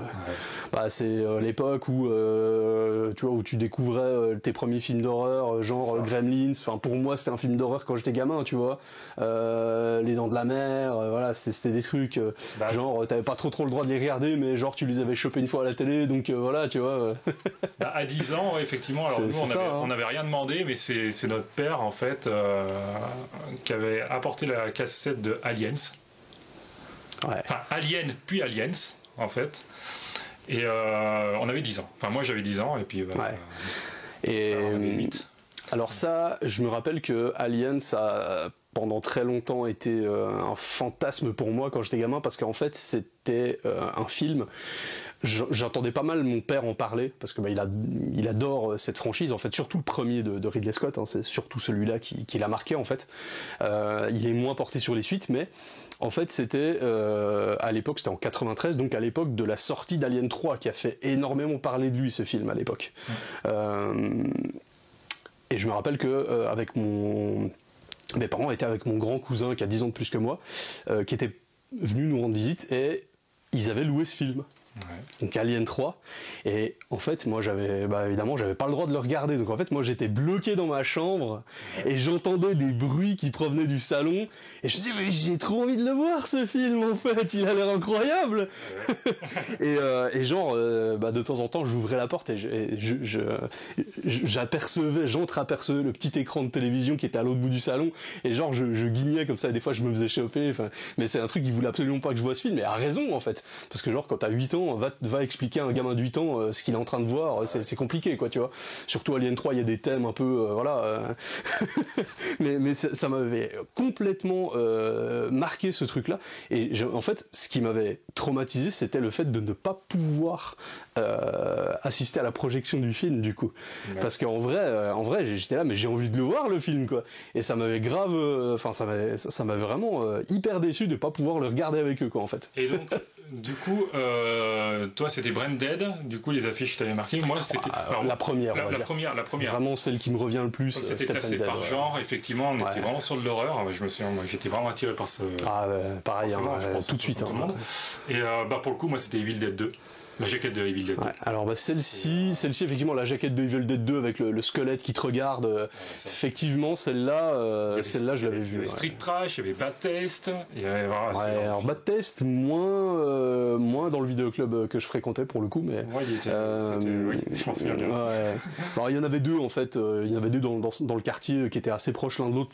C'est l'époque où tu vois, où tu découvrais tes premiers films d'horreur, genre Gremlins. Pour moi, c'était un film d'horreur quand j'étais gamin, tu vois. Les Dents de la Mer, voilà, c'était des trucs. Genre, t'avais pas trop le droit de les regarder, mais genre, tu les avais chopés une fois à la télé, donc voilà, tu vois. À 10 ans, effectivement, alors nous, on n'avait rien demandé, mais c'est notre père, en fait, qui avait apporté la cassette de Aliens. Enfin, Alien, puis Aliens, en fait. Et on avait 10 ans. Enfin, moi, j'avais 10 ans, et puis... Et on avait 8. Alors ça, je me rappelle que Aliens a pendant très longtemps été un fantasme pour moi quand j'étais gamin, parce qu'en fait c'était un film, j'entendais pas mal mon père en parler, parce que il adore cette franchise, en fait, surtout le premier de Ridley Scott, c'est surtout celui-là qui l'a marqué en fait. Il est moins porté sur les suites, mais en fait c'était à l'époque, c'était en 93, donc à l'époque de la sortie d'Alien 3, qui a fait énormément parler de lui, ce film, à l'époque. Et je me rappelle que mes parents étaient avec mon grand cousin qui a 10 ans de plus que moi, qui était venu nous rendre visite, et ils avaient loué ce film. Donc Alien 3, et en fait moi évidemment j'avais pas le droit de le regarder, donc en fait moi j'étais bloqué dans ma chambre et j'entendais des bruits qui provenaient du salon, et je me disais mais j'ai trop envie de le voir ce film, en fait il a l'air incroyable. Et genre de temps en temps j'ouvrais la porte et j'entreapercevais le petit écran de télévision qui était à l'autre bout du salon, et genre je guignais comme ça, et des fois je me faisais choper, mais c'est un truc, il voulait absolument pas que je vois ce film, et a raison en fait, parce que genre quand t'as 8 ans, va expliquer à un gamin de 8 ans ce qu'il est en train de voir, c'est compliqué, quoi, tu vois. Surtout Alien 3, il y a des thèmes un peu mais ça m'avait complètement marqué, ce truc là, et en fait ce qui m'avait traumatisé, c'était le fait de ne pas pouvoir assister à la projection du film, du coup, parce qu'en vrai j'étais là, mais j'ai envie de le voir, le film, quoi, et ça m'avait grave ça m'avait vraiment hyper déçu de pas pouvoir le regarder avec eux, quoi, en fait. Et donc Du coup, toi c'était Branded, du coup les affiches t'avaient marqué, moi c'était... la première, on va la dire. première. Vraiment celle qui me revient le plus. C'était classé par genre, effectivement, on était vraiment sur de l'horreur, je me souviens, moi j'étais vraiment attiré par ce... Pareil, je pense, tout de suite. tout le monde. Et pour le coup, moi c'était Evil Dead 2. La jaquette de Evil Dead 2. Alors celle-ci, effectivement, la jaquette de Evil Dead 2 avec le squelette qui te regarde, effectivement, celle-là, je l'avais vue. Il y avait Street Trash, il y avait Bad Taste, il y avait... alors Bad Taste, moins dans le vidéoclub que je fréquentais pour le coup, mais... Ouais, oui, je m'en souviens bien. Alors il y en avait deux en fait, il y en avait deux dans le quartier qui étaient assez proches l'un de l'autre.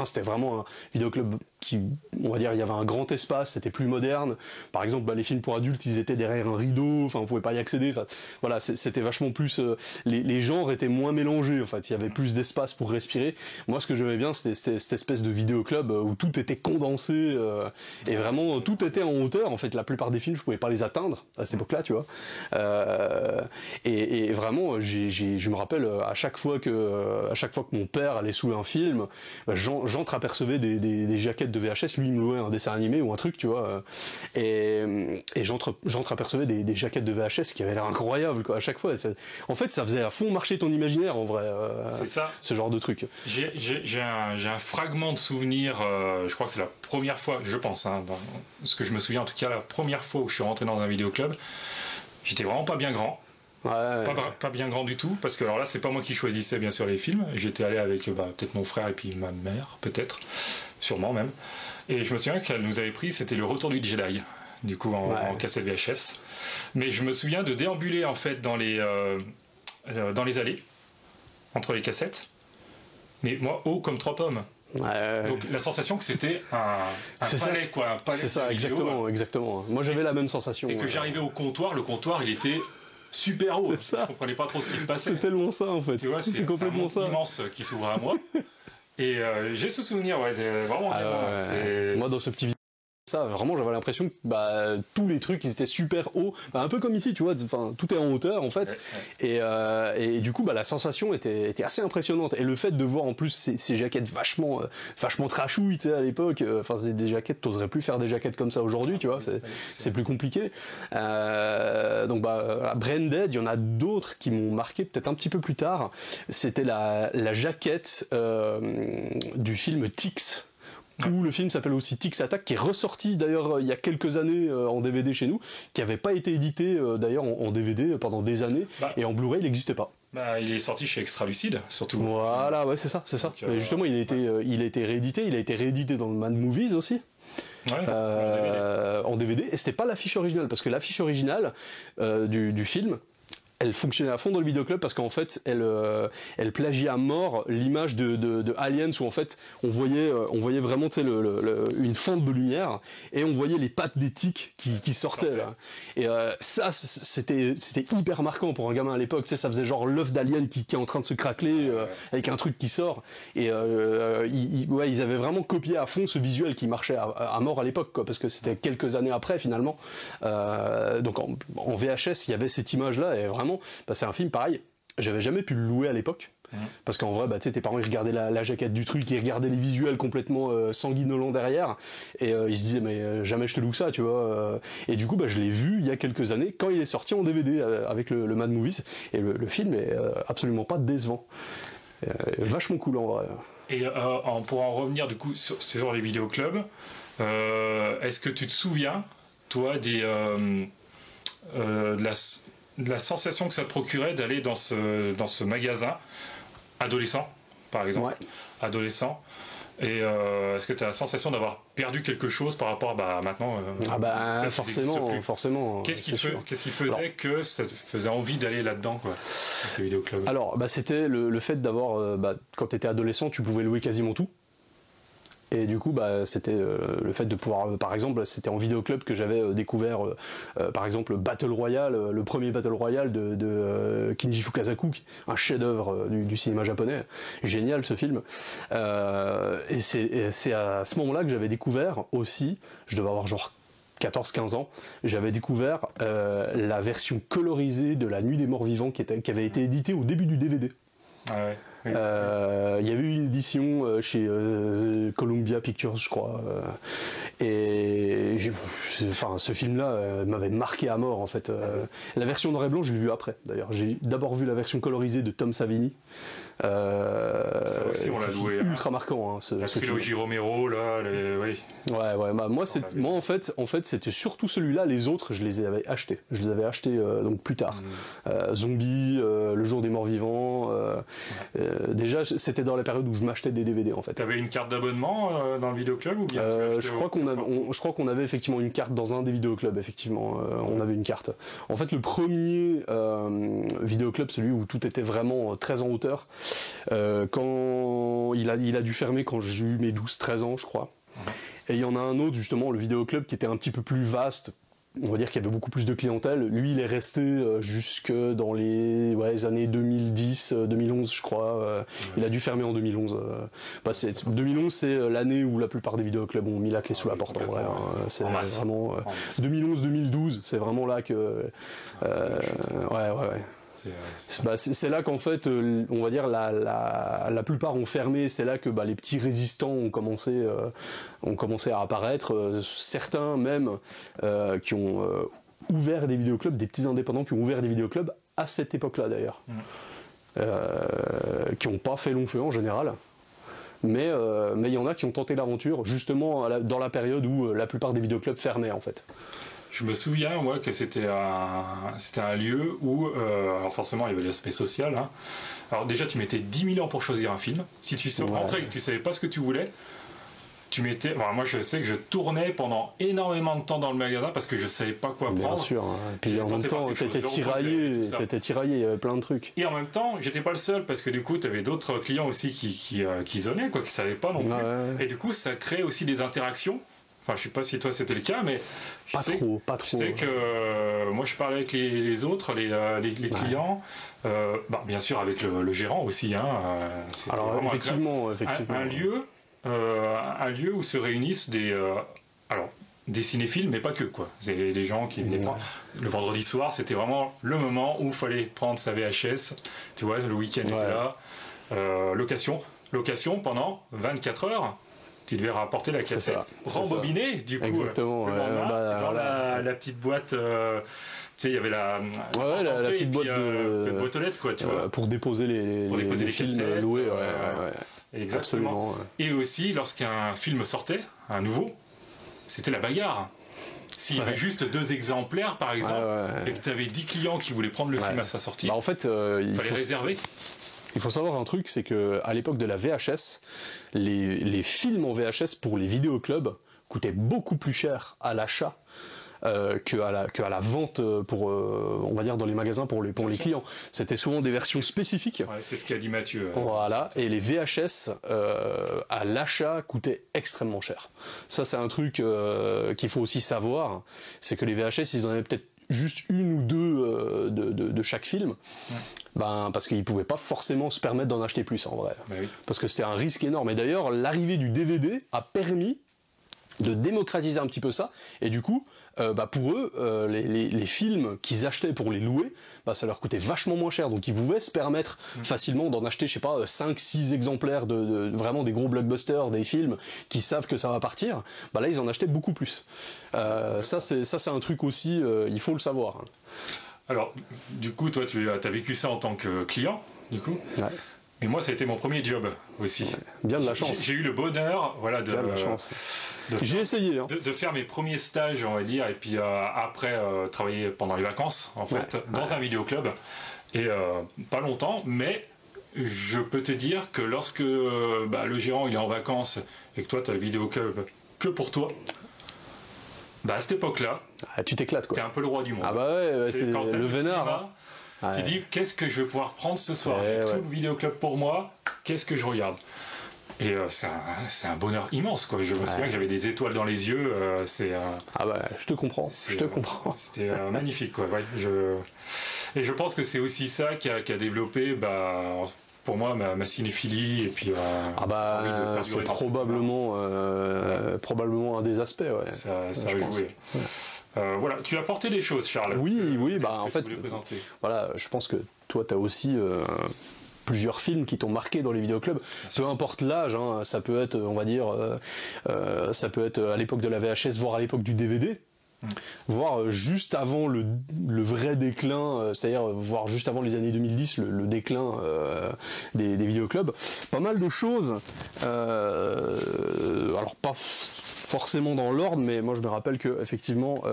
C'était vraiment un vidéoclub qui, on va dire, il y avait un grand espace, c'était plus moderne. Par exemple, les films pour adultes, ils étaient derrière un rideau, on pouvait pas y accéder. Voilà, c'était vachement plus... les genres étaient moins mélangés, en fait. Il y avait plus d'espace pour respirer. Moi, ce que j'aimais bien, c'était cette espèce de vidéoclub où tout était condensé et vraiment, tout était en hauteur. En fait, la plupart des films, je pouvais pas les atteindre à cette époque-là, tu vois. Et vraiment, je me rappelle, à chaque fois que mon père allait sous un film, j'entreapercevais des jaquettes de VHS, lui il me louait un dessin animé ou un truc, tu vois, et j'entreapercevais des jaquettes de VHS qui avaient l'air incroyables, quoi, à chaque fois. En fait, ça faisait à fond marcher ton imaginaire, en vrai. C'est ça. Ce genre de truc. J'ai un fragment de souvenir, je crois que c'est la première fois, je pense, dans ce que je me souviens en tout cas, la première fois où je suis rentré dans un vidéoclub, j'étais vraiment pas bien grand. Pas bien grand du tout, parce que alors là c'est pas moi qui choisissais bien sûr les films, j'étais allé avec peut-être mon frère et puis ma mère, peut-être, sûrement même, et je me souviens qu'elle nous avait pris, c'était le Retour du Jedi, du coup en cassette VHS, mais je me souviens de déambuler en fait dans les allées, entre les cassettes, mais moi haut comme 3 pommes. Donc la sensation que c'était un palais, quoi, un palais. C'est ça, exactement. Moi j'avais la même sensation. Et que j'arrivais au comptoir, le comptoir il était super haut, je comprenais pas trop ce qui se passait. C'est tellement ça en fait. Tu vois, c'est complètement ça. Immense qui s'ouvre à moi. Et j'ai ce souvenir, c'est vraiment moi dans ce petit ça, vraiment, j'avais l'impression que tous les trucs, ils étaient super hauts, un peu comme ici, tu vois, tout est en hauteur en fait, et du coup, la sensation était assez impressionnante. Et le fait de voir en plus ces jaquettes vachement trashouilles, tu sais, à l'époque, c'est des jaquettes, t'oserais plus faire des jaquettes comme ça aujourd'hui, tu vois, c'est plus compliqué. Donc, Branded, il y en a d'autres qui m'ont marqué peut-être un petit peu plus tard. C'était la jaquette du film Tix. Où le film s'appelle aussi Tix Attack, qui est ressorti d'ailleurs il y a quelques années en DVD chez nous, qui n'avait pas été édité d'ailleurs en DVD pendant des années, et en Blu-ray il n'existait pas. Il est sorti chez Extra Lucide, surtout. Voilà, ouais, c'est ça. Donc, mais justement, il a été réédité dans le Mad Movies aussi. En DVD, et c'était pas l'affiche originale, parce que l'affiche originale du film, elle fonctionnait à fond dans le vidéoclub parce qu'en fait elle plagiait à mort l'image de Aliens, où en fait on voyait vraiment une fente de lumière et on voyait les pattes des tiques qui sortaient là. Et ça c'était hyper marquant pour un gamin à l'époque, tu sais, ça faisait genre l'œuf d'Alien qui est en train de se craqueler avec un truc qui sort, et ils avaient vraiment copié à fond ce visuel qui marchait à mort à l'époque, quoi, parce que c'était quelques années après finalement. Donc en VHS il y avait cette image là, et vraiment c'est un film pareil, j'avais jamais pu le louer à l'époque, parce qu'en vrai tu sais, tes parents ils regardaient la jaquette du truc, ils regardaient les visuels complètement sanguinolents derrière, et ils se disaient mais jamais je te loue ça, tu vois, et du coup je l'ai vu il y a quelques années quand il est sorti en DVD avec le Mad Movies, et le film est absolument pas décevant, vachement cool en vrai. Et pour en revenir du coup sur les vidéoclubs, est-ce que tu te souviens toi de la sensation que ça te procurait d'aller dans ce magasin, adolescent par exemple, adolescent, et est-ce que tu as la sensation d'avoir perdu quelque chose par rapport à maintenant forcément. Qu'est-ce qui faisait que ça te faisait envie d'aller là-dedans, quoi, ces vidéoclubs? Alors c'était le fait d'avoir, quand tu étais adolescent, tu pouvais louer quasiment tout. Et du coup, c'était le fait de pouvoir, par exemple, c'était en vidéoclub que j'avais découvert, par exemple, Battle Royale, le premier Battle Royale de Kinji Fukasaku, un chef-d'œuvre du cinéma japonais. Génial ce film. Et c'est à ce moment-là que j'avais découvert aussi, je devais avoir genre 14-15 ans, j'avais découvert la version colorisée de La Nuit des Morts Vivants qui avait été éditée au début du DVD. Il y avait eu une édition chez Columbia Pictures, je crois. Et ce film-là m'avait marqué à mort, en fait. La version noir et blanc, je l'ai vu après, d'ailleurs. J'ai d'abord vu la version colorisée de Tom Savini. Ça aussi, on l'a loué. Ultra marquant, hein, la trilogie Romero, là, oui. Ouais, bah, moi, en fait, c'était surtout celui-là. Les autres, je les avais achetés. Je les avais achetés donc plus tard. Zombie, Le Jour des Morts Vivants. Déjà, c'était dans la période où je m'achetais des DVD, en fait. T'avais une carte d'abonnement dans le vidéoclub ou bien je crois qu'on avait effectivement une carte dans un des vidéoclubs, effectivement. On avait une carte. En fait, le premier vidéoclub, celui où tout était vraiment très en hauteur, quand il a dû fermer quand j'ai eu mes 12-13 ans, je crois. Et il y en a un autre, justement, le vidéoclub, qui était un petit peu plus vaste. On va dire qu'il y avait beaucoup plus de clientèle. Lui, il est resté jusque dans les années 2010, 2011, je crois. Il a dû fermer en 2011. 2011, c'est l'année où la plupart des vidéoclubs ont mis la clé sous la porte. En vrai, c'est vraiment 2011-2012. C'est vraiment là que. C'est là qu'en fait, on va dire la plupart ont fermé. C'est là que les petits résistants ont commencé à apparaître. Certains même qui ont ouvert des vidéoclubs, des petits indépendants qui ont ouvert des vidéoclubs à cette époque-là d'ailleurs, qui n'ont pas fait long feu en général. Mais il y en a qui ont tenté l'aventure justement dans la période où la plupart des vidéoclubs fermaient en fait. Je me souviens, moi, que c'était un lieu où, alors forcément, il y avait l'aspect social. Hein. Alors déjà, tu mettais 10 000 ans pour choisir un film. Si tu rentrais et que tu savais pas ce que tu voulais, tu mettais... Bon, moi, je sais que je tournais pendant énormément de temps dans le magasin parce que je savais pas quoi prendre. Bien sûr. Hein. Et puis en même temps, t'étais tiraillé, il y avait plein de trucs. Et en même temps, j'étais pas le seul parce que du coup, t'avais d'autres clients aussi qui zonaient, quoi, qui savaient pas non plus. Et du coup, ça crée aussi des interactions. Enfin, je sais pas si toi c'était le cas, mais pas trop. Je sais que moi je parlais avec les autres, les clients, bien sûr avec le gérant aussi. Hein, alors effectivement. Un lieu où se réunissent des cinéphiles, mais pas que quoi. C'est des gens qui venaient prendre. Le vendredi soir, c'était vraiment le moment où il fallait prendre sa VHS. Tu vois, le week-end était là. Location pendant 24 heures. Tu devais rapporter la cassette rembobinée, du coup. Exactement. Dans la petite boîte. Tu sais, il y avait la petite boîte de boîte aux lettres, quoi, tu vois. Pour déposer les films cassettes, loués. Exactement. Absolument, Et aussi, lorsqu'un film sortait, un nouveau, c'était la bagarre. S'il y avait juste 2 exemplaires, par exemple, et que tu avais 10 clients qui voulaient prendre le film à sa sortie, en fait, il fallait réserver. Il faut savoir un truc, c'est qu'à l'époque de la VHS, les films en VHS pour les vidéoclubs coûtaient beaucoup plus cher à l'achat qu'à la vente pour, on va dire, dans les magasins pour les clients. C'était souvent des versions spécifiques. Ouais, c'est ce qu'a dit Mathieu. Voilà, et les VHS à l'achat coûtaient extrêmement cher. Ça, c'est un truc qu'il faut aussi savoir, c'est que les VHS, ils en avaient peut-être juste une ou deux de chaque film. Parce qu'ils pouvaient pas forcément se permettre d'en acheter plus en vrai. Oui. Parce que c'était un risque énorme. Et d'ailleurs, l'arrivée du DVD a permis de démocratiser un petit peu ça. Et du coup, pour eux, les films qu'ils achetaient pour les louer, ça leur coûtait vachement moins cher. Donc ils pouvaient se permettre facilement d'en acheter, je sais pas, 5-6 exemplaires de vraiment des gros blockbusters, des films qui savent que ça va partir. Là, ils en achetaient beaucoup plus. Ça, c'est un truc aussi, il faut le savoir. Alors, du coup, toi, tu as vécu ça en tant que client, du coup. Ouais. Et moi, ça a été mon premier job aussi. Ouais. Bien de la chance. J'ai eu le bonheur, de la chance. J'ai essayé. De faire mes premiers stages, on va dire, et puis après travailler pendant les vacances, en fait, dans un vidéoclub. Et pas longtemps, mais je peux te dire que lorsque le gérant il est en vacances et que toi, tu as le vidéoclub que pour toi, à cette époque-là, tu t'éclates quoi. T'es un peu le roi du monde. Ah ouais, c'est le vénard. Tu dis qu'est-ce que je vais pouvoir prendre ce soir. J'ai tout le vidéoclub pour moi. Qu'est-ce que je regarde. Et c'est un bonheur immense quoi. Je me souviens que j'avais des étoiles dans les yeux. Je te comprends. C'était magnifique quoi. Ouais, et je pense que c'est aussi ça qui a développé pour moi ma cinéphilie et puis c'est probablement un des aspects. Ouais. Ça a joué. Voilà, tu as apporté des choses, Charles. Oui, en fait, présenter. Voilà, je pense que toi, tu as aussi plusieurs films qui t'ont marqué dans les vidéoclubs, peu importe l'âge, hein, ça peut être, on va dire, ça peut être à l'époque de la VHS, voire à l'époque du DVD. Voire juste avant le vrai déclin, c'est-à-dire voire juste avant les années 2010, le déclin des vidéoclubs. Pas mal de choses, alors pas forcément dans l'ordre, mais moi je me rappelle que effectivement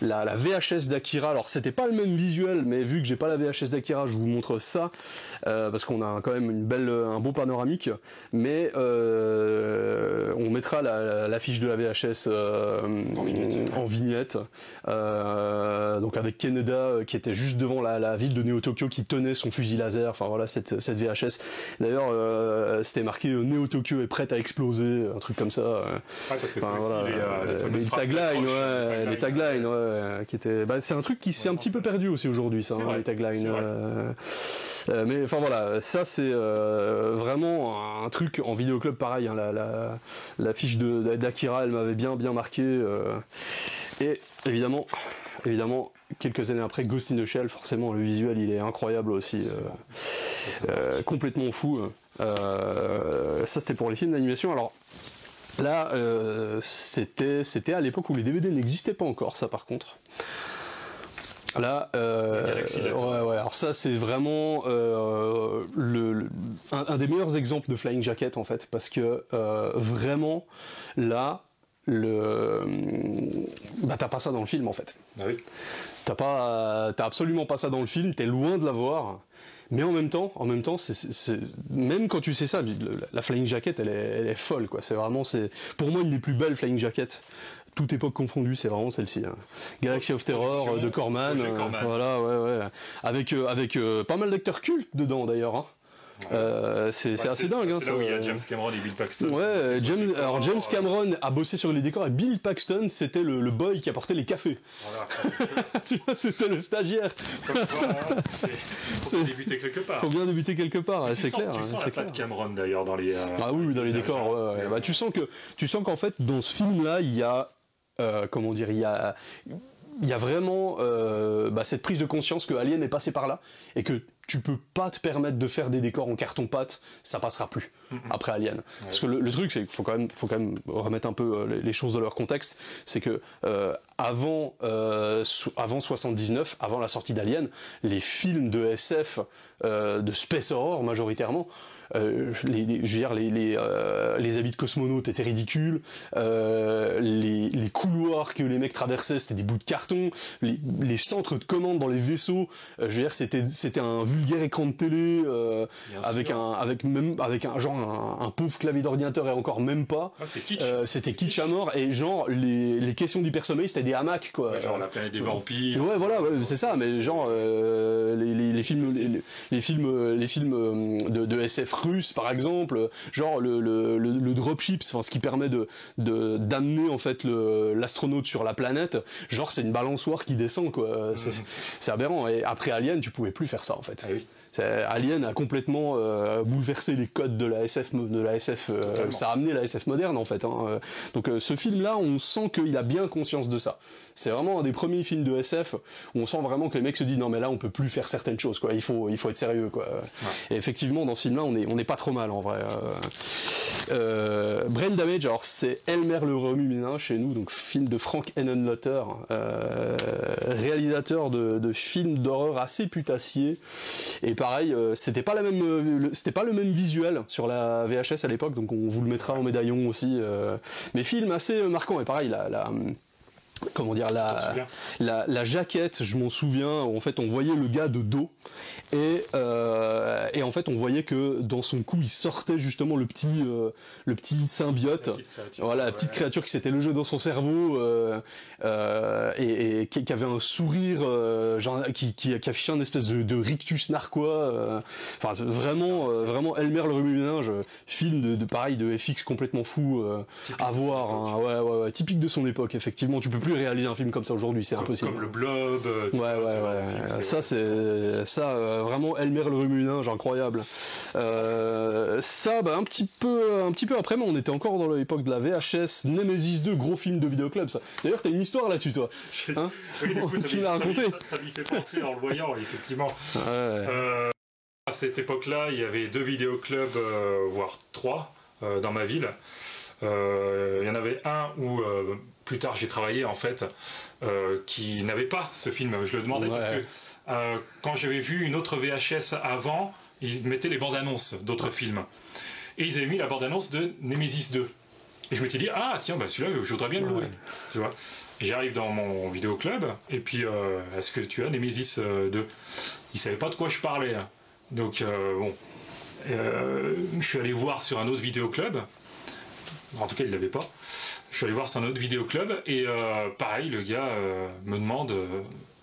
la VHS d'Akira, alors c'était pas le même visuel, mais vu que j'ai pas la VHS d'Akira, je vous montre ça parce qu'on a quand même un beau panoramique, mais on mettra l'affiche de la VHS en vignette, donc avec Kaneda qui était juste devant la ville de Neo-Tokyo qui tenait son fusil laser, enfin voilà cette VHS. D'ailleurs c'était marqué Neo-Tokyo est prête à exploser, un truc comme ça. Parce que enfin, voilà, les taglines, les taglines, qui étaient. Bah, c'est un truc qui s'est un petit peu perdu aussi aujourd'hui, ça, hein, les taglines. Mais enfin voilà, ça c'est vraiment un truc en vidéoclub pareil. Hein, la fiche d'Akira, elle m'avait bien marqué. Et évidemment, quelques années après, Ghost in the Shell, forcément, le visuel il est incroyable aussi, complètement fou. Ça c'était pour les films d'animation. Alors là, c'était à l'époque où les DVD n'existaient pas encore, ça par contre. Là, alors ça c'est vraiment un des meilleurs exemples de Flying Jacket en fait, parce que vraiment là, t'as pas ça dans le film en fait. Ah oui. T'as absolument pas ça dans le film, t'es loin de l'avoir. Mais en même temps, même quand tu sais ça, la Flying Jacket, elle est folle, quoi. C'est vraiment, pour moi une des plus belles Flying Jacket, toute époque confondue, c'est vraiment celle-ci. Hein. Galaxy of Terror de Corman, voilà, ouais, avec pas mal d'acteurs cultes dedans d'ailleurs. Hein. C'est assez dingue. C'est là où il y a James Cameron et Bill Paxton. Ouais, James Cameron a bossé sur les décors et Bill Paxton, c'était le boy qui apportait les cafés. Voilà. Tu vois, c'était le stagiaire. Faut bien débuter quelque part. Faut bien débuter quelque part, c'est clair. Tu sens la patte Cameron d'ailleurs dans les. Ah oui, dans les décors. Ouais. Bah, tu sens qu'en fait dans ce film-là, il y a comment dire, il y a vraiment cette prise de conscience que Alien est passé par là et que tu peux pas te permettre de faire des décors en carton-pâte, ça passera plus après Alien. Ouais. Parce que le truc, c'est qu'il faut quand même remettre un peu les choses dans leur contexte. C'est que avant 79, avant la sortie d'Alien, les films de SF, de space horror majoritairement, les habits de cosmonautes étaient ridicules, les couloirs que les mecs traversaient c'était des bouts de carton, les centres de commande dans les vaisseaux, c'était un vulgaire écran de télé avec un pauvre clavier d'ordinateur et encore même pas. C'est kitsch. C'était kitsch à mort et genre les questions d'hypersommeil c'était des hamacs quoi. Ouais, genre la planète des vampires. Ouais voilà c'est ça, mais genre les films de SF russe par exemple, genre le dropship, enfin, ce qui permet d'amener en fait l'astronaute sur la planète, genre c'est une balançoire qui descend quoi, c'est aberrant. Et après Alien tu pouvais plus faire ça en fait. Ah oui. Alien a complètement bouleversé les codes de la SF, ça a amené la SF moderne en fait. Hein. Donc ce film-là, on sent qu'il a bien conscience de ça. C'est vraiment un des premiers films de SF où on sent vraiment que les mecs se disent non mais là on peut plus faire certaines choses quoi. Il faut être sérieux quoi. Ouais. Et effectivement dans ce film-là on est pas trop mal en vrai. Brain Damage, alors c'est Elmer le remue-ménage chez nous, donc film de Frank Henenlotter, réalisateur de films d'horreur assez putassiers. Et pareil, c'était pas le même visuel sur la VHS à l'époque, donc on vous le mettra en médaillon aussi. Mais film assez marquant, et pareil, comment dire, la jaquette, je m'en souviens, en fait on voyait le gars de dos et en fait on voyait que dans son cou il sortait justement le petit symbiote, la petite créature qui s'était logée dans son cerveau et qui avait un sourire genre, qui affichait une espèce de rictus narquois, enfin vraiment Elmer le remue-ménage, film pareil de FX complètement fou à voir, hein, ouais, typique de son époque effectivement. Tu peux plus réaliser un film comme ça aujourd'hui, c'est impossible. Comme le Blob. Ouais. Ça c'est vraiment Elmer le remue-ménage, incroyable. Ça, un petit peu après, mais on était encore dans l'époque de la VHS, Nemesis 2, gros film de vidéoclub. Ça. D'ailleurs, t'as une histoire là-dessus, toi. Hein oui, du coup, tu l'as raconté. Ça m'y fait penser en le voyant, effectivement. Ouais. À cette époque-là, il y avait 2 vidéoclubs, voire 3, dans ma ville. Il y en avait un où, plus tard, j'ai travaillé, en fait, qui n'avait pas ce film. Je le demandais parce que quand j'avais vu une autre VHS avant, ils mettaient les bandes annonces d'autres films. Et ils avaient mis la bande annonce de Nemesis 2. Et je m'étais dit, ah tiens, bah celui-là, je voudrais bien le louer. Tu vois. J'arrive dans mon vidéoclub, et puis, est-ce que tu as Nemesis 2 ? Ils ne savaient pas de quoi je parlais. Hein. Donc, bon. Je suis allé voir sur un autre vidéoclub. En tout cas, il ne l'avait pas. Je suis allé voir sur un autre vidéoclub, et pareil, le gars me demande,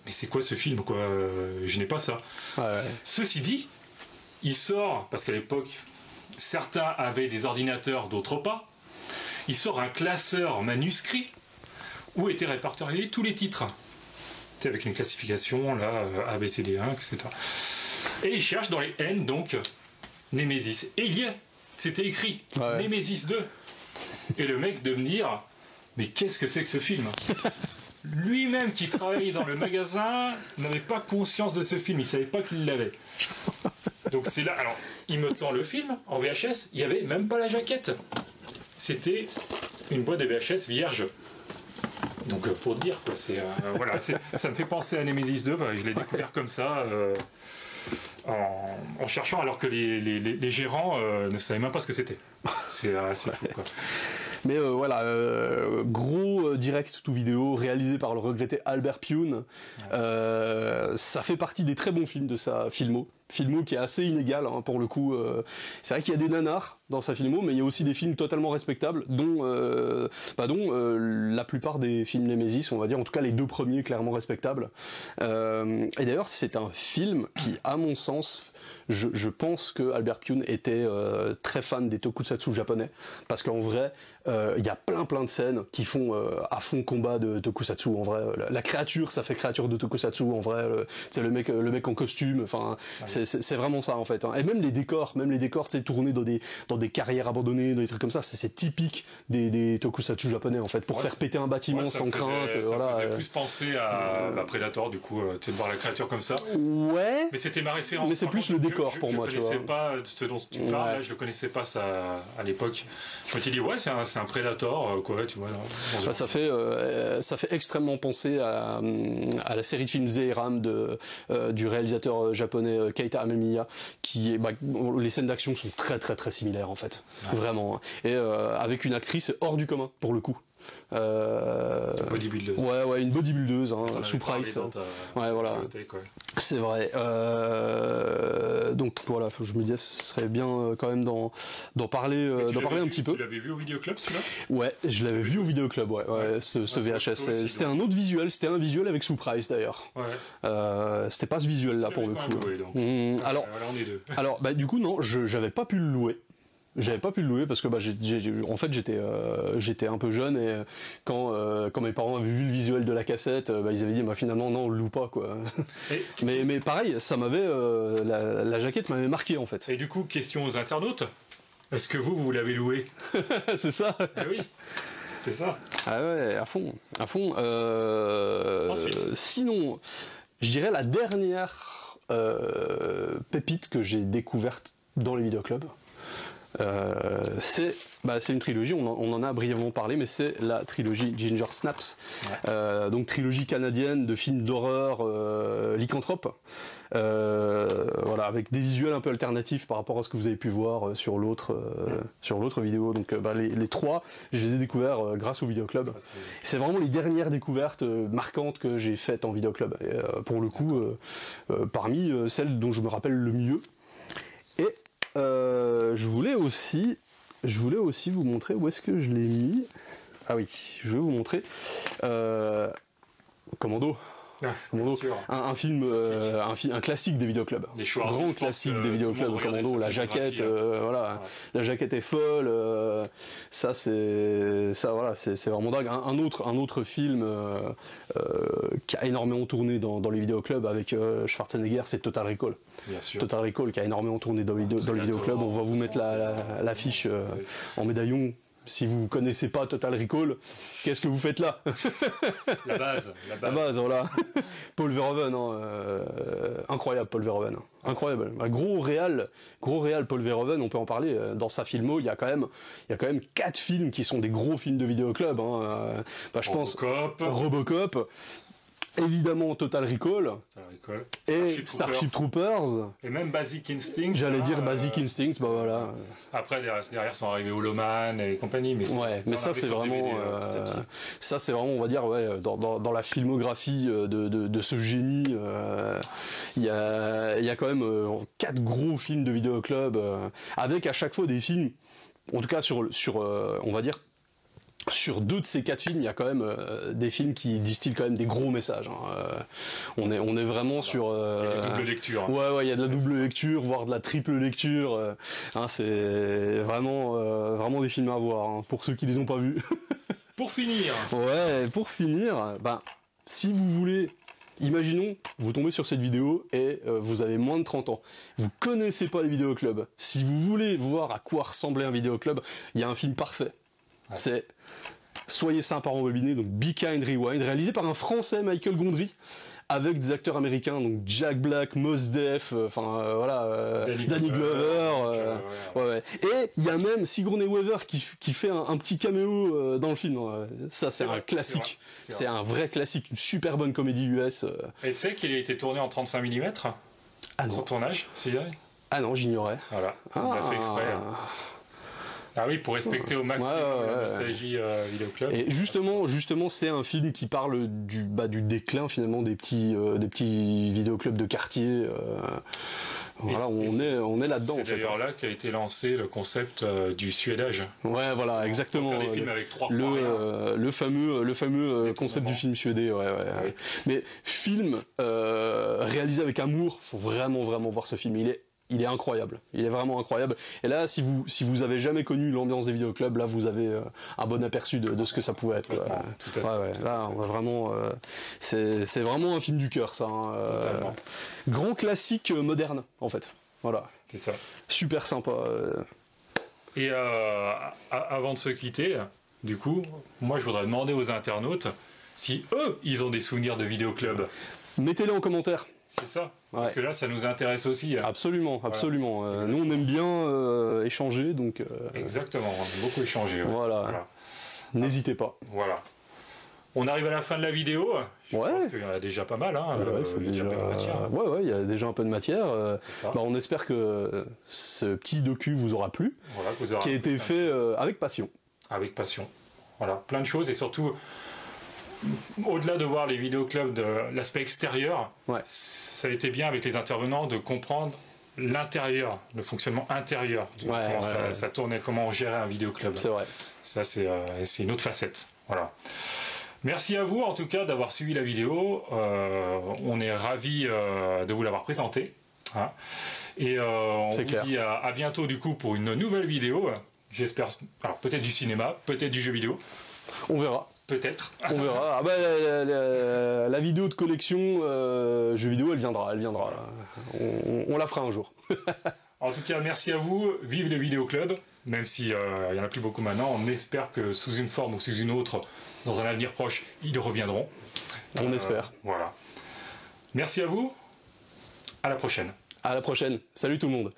mais c'est quoi ce film, quoi ? Je n'ai pas ça. Ceci dit, il sort, parce qu'à l'époque, certains avaient des ordinateurs, d'autres pas. Il sort un classeur manuscrit où étaient répertoriés tous les titres. Tu sais, avec une classification, là, A, B, C, D, 1, etc. Et il cherche dans les N, donc, Nemesis. Et il y est, c'était écrit, Nemesis 2. Et le mec de me dire, mais qu'est-ce que c'est que ce film ? Lui-même qui travaillait dans le magasin n'avait pas conscience de ce film, il savait pas qu'il l'avait. Donc c'est là, alors, il me tend le film en VHS, il n'y avait même pas la jaquette. C'était une boîte de VHS vierge. Donc pour dire quoi, voilà, ça me fait penser à Nemesis 2, je l'ai découvert comme ça, en cherchant, alors que les gérants ne savaient même pas ce que c'était. C'est assez fou, quoi. Mais voilà, gros direct to vidéo réalisé par le regretté Albert Pyun. Ça fait partie des très bons films de sa filmo qui est assez inégal, hein, pour le coup. C'est vrai qu'il y a des nanars dans sa filmo, mais il y a aussi des films totalement respectables, dont la plupart des films Nemesis, on va dire, en tout cas les 2 premiers clairement respectables. Et d'ailleurs, c'est un film qui, à mon sens, je pense que Albert Pyun était très fan des tokusatsu japonais, parce qu'en vrai, il y a plein de scènes qui font à fond combat de tokusatsu. En vrai, la créature, ça fait créature de tokusatsu. En vrai, c'est le mec en costume. Enfin, c'est vraiment ça en fait. Hein. Et même les décors, c'est tourné dans des carrières abandonnées, dans des trucs comme ça. C'est typique des tokusatsu japonais en fait, pour faire péter un bâtiment sans crainte. Ça voilà. faisait plus penser à Predator, du coup, tu sais, de voir la créature comme ça. Ouais. Mais c'était ma référence. Mais c'est plus le décor pour moi, tu vois. Je connaissais pas ce dont tu parles. Là, je le connaissais pas ça à l'époque. Je me suis dit ouais, c'est un Predator, quoi, tu vois. Ça fait extrêmement penser à la série de films Zeeram du réalisateur japonais Keita Amemiya, qui est, les scènes d'action sont très similaires en fait, vraiment. Et avec une actrice hors du commun pour le coup. Bodybuildeuse. Ouais, une bodybuildeuse, hein, sous price. Ouais, voilà. C'est vrai. Donc voilà, je me disais, ce serait bien quand même d'en parler un petit peu. Tu l'avais vu au vidéoclub, celui-là ? Ouais, je l'avais vu au vidéoclub, ce VHS. C'était un autre visuel, c'était un visuel avec Surprise d'ailleurs. Ouais. C'était pas ce visuel-là pour le coup. Alors, on est deux. Alors, du coup, non, j'avais pas pu le louer. J'avais pas pu le louer parce que en fait j'étais un peu jeune, et quand mes parents avaient vu le visuel de la cassette, ils avaient dit finalement non, on le loue pas, quoi. mais pareil, ça m'avait la jaquette m'avait marqué en fait. Et du coup, question aux internautes, est-ce que vous l'avez loué ? C'est ça. Oui. C'est ça. Ah ouais, à fond. Sinon, je dirais la dernière pépite que j'ai découverte dans les vidéoclubs. C'est une trilogie, on en a brièvement parlé, mais c'est la trilogie Ginger Snaps, donc trilogie canadienne de films d'horreur lycanthrope, voilà, avec des visuels un peu alternatifs par rapport à ce que vous avez pu voir sur l'autre vidéo. Donc les 3, je les ai découverts grâce au vidéoclub. C'est vraiment les dernières découvertes marquantes que j'ai faites en vidéoclub, et pour le coup parmi celles dont je me rappelle le mieux. Et je voulais aussi vous montrer où est-ce que je l'ai mis. Ah oui, je vais vous montrer Commando. Un film, un classique des vidéoclubs, grand classique des vidéoclubs. Commando, la jaquette, voilà, la jaquette est folle. Ça c'est vraiment dingue. Un autre film qui a énormément tourné dans les vidéoclubs avec Schwarzenegger, c'est Total Recall. Bien sûr. Total Recall qui a énormément tourné dans les vidéoclubs. On va vous mettre l'affiche en médaillon. si vous connaissez pas Total Recall, qu'est-ce que vous faites là? La base. La base, voilà. Paul Verhoeven, incroyable Paul Verhoeven, incroyable. Un gros réal Paul Verhoeven, on peut en parler. Dans sa filmo, il y a quand même 4 films qui sont des gros films de vidéoclub. Je pense Robocop. Évidemment Total Recall et Starship Troopers et même Basic Instinct. J'allais dire Basic Instinct, bah voilà. Après derrière sont arrivés Holoman et compagnie, mais ça c'est vraiment on va dire dans la filmographie de ce génie, il y a quand même 4 gros films de vidéoclub avec à chaque fois des films, en tout cas sur on va dire sur 2 de ces 4 films, il y a quand même des films qui distillent quand même des gros messages. On est vraiment sur... il y a de la double lecture. Ouais, il y a de la double lecture, voire de la triple lecture. C'est vraiment des films à voir, pour ceux qui les ont pas vus. Pour finir, si vous voulez... Imaginons, vous tombez sur cette vidéo et vous avez moins de 30 ans. Vous connaissez pas les vidéoclubs. Si vous voulez voir à quoi ressemblait un vidéoclub, il y a un film parfait. Ouais. C'est Soyez sympa rembobiné, donc Be Kind Rewind, réalisé par un Français, Michael Gondry, avec des acteurs américains, donc Jack Black, Mos Def, Danny Glover. Et il y a même Sigourney Weaver qui fait un petit caméo dans le film. Ça, c'est un classique. C'est un vrai classique, une super bonne comédie US. Et tu sais qu'il a été tourné en 35 mm son tournage, c'est vrai? Ah non, j'ignorais. Voilà, on l'a fait exprès. Ah oui, pour respecter au maximum la nostalgie vidéoclub. Et justement, c'est un film qui parle du déclin finalement des petits vidéoclubs de quartier. Voilà, on est là-dedans. C'est d'ailleurs là qu'a été lancé le concept du suédage. Ouais, voilà, exactement. Faire des films avec 3 le fameux concept du film suédé. Ouais. Mais film réalisé avec amour, faut vraiment voir ce film. Il est incroyable, il est vraiment incroyable. Et là, si vous avez jamais connu l'ambiance des vidéoclubs, là vous avez un bon aperçu de ce que ça pouvait être. Tout à fait. Là, on va vraiment, c'est vraiment un film du cœur, ça. Grand classique moderne, en fait. Voilà. C'est ça. Super sympa. Et avant de se quitter, du coup, moi je voudrais demander aux internautes si eux, ils ont des souvenirs de vidéoclubs. Mettez-les en commentaire. C'est ça, parce que là ça nous intéresse aussi. Absolument. Nous on aime bien échanger, donc... Exactement, on aime beaucoup échanger. Voilà. N'hésitez pas. Voilà. On arrive à la fin de la vidéo. Je pense qu'il y en a déjà pas mal. C'est déjà... il y a déjà un peu de matière. On espère que ce petit docu vous aura plu, qui a été fait avec passion. Avec passion. Voilà, plein de choses et surtout... Au-delà de voir les vidéoclubs de l'aspect extérieur, ça a été bien avec les intervenants de comprendre l'intérieur, le fonctionnement intérieur, comment ça tournait, comment on gérait un vidéoclub. C'est vrai. Ça, c'est une autre facette. Voilà. Merci à vous, en tout cas, d'avoir suivi la vidéo. On est ravis de vous l'avoir présentée. Et on vous dit à bientôt, du coup, pour une nouvelle vidéo. J'espère, alors peut-être du cinéma, peut-être du jeu vidéo. On verra. Peut-être. On verra. La vidéo de collection jeux vidéo, elle viendra. On la fera un jour. En tout cas, merci à vous. Vive les vidéoclubs. Même s'il n'y en a plus beaucoup maintenant, on espère que sous une forme ou sous une autre, dans un avenir proche, ils reviendront. On espère. Voilà. Merci à vous. À la prochaine. À la prochaine. Salut tout le monde.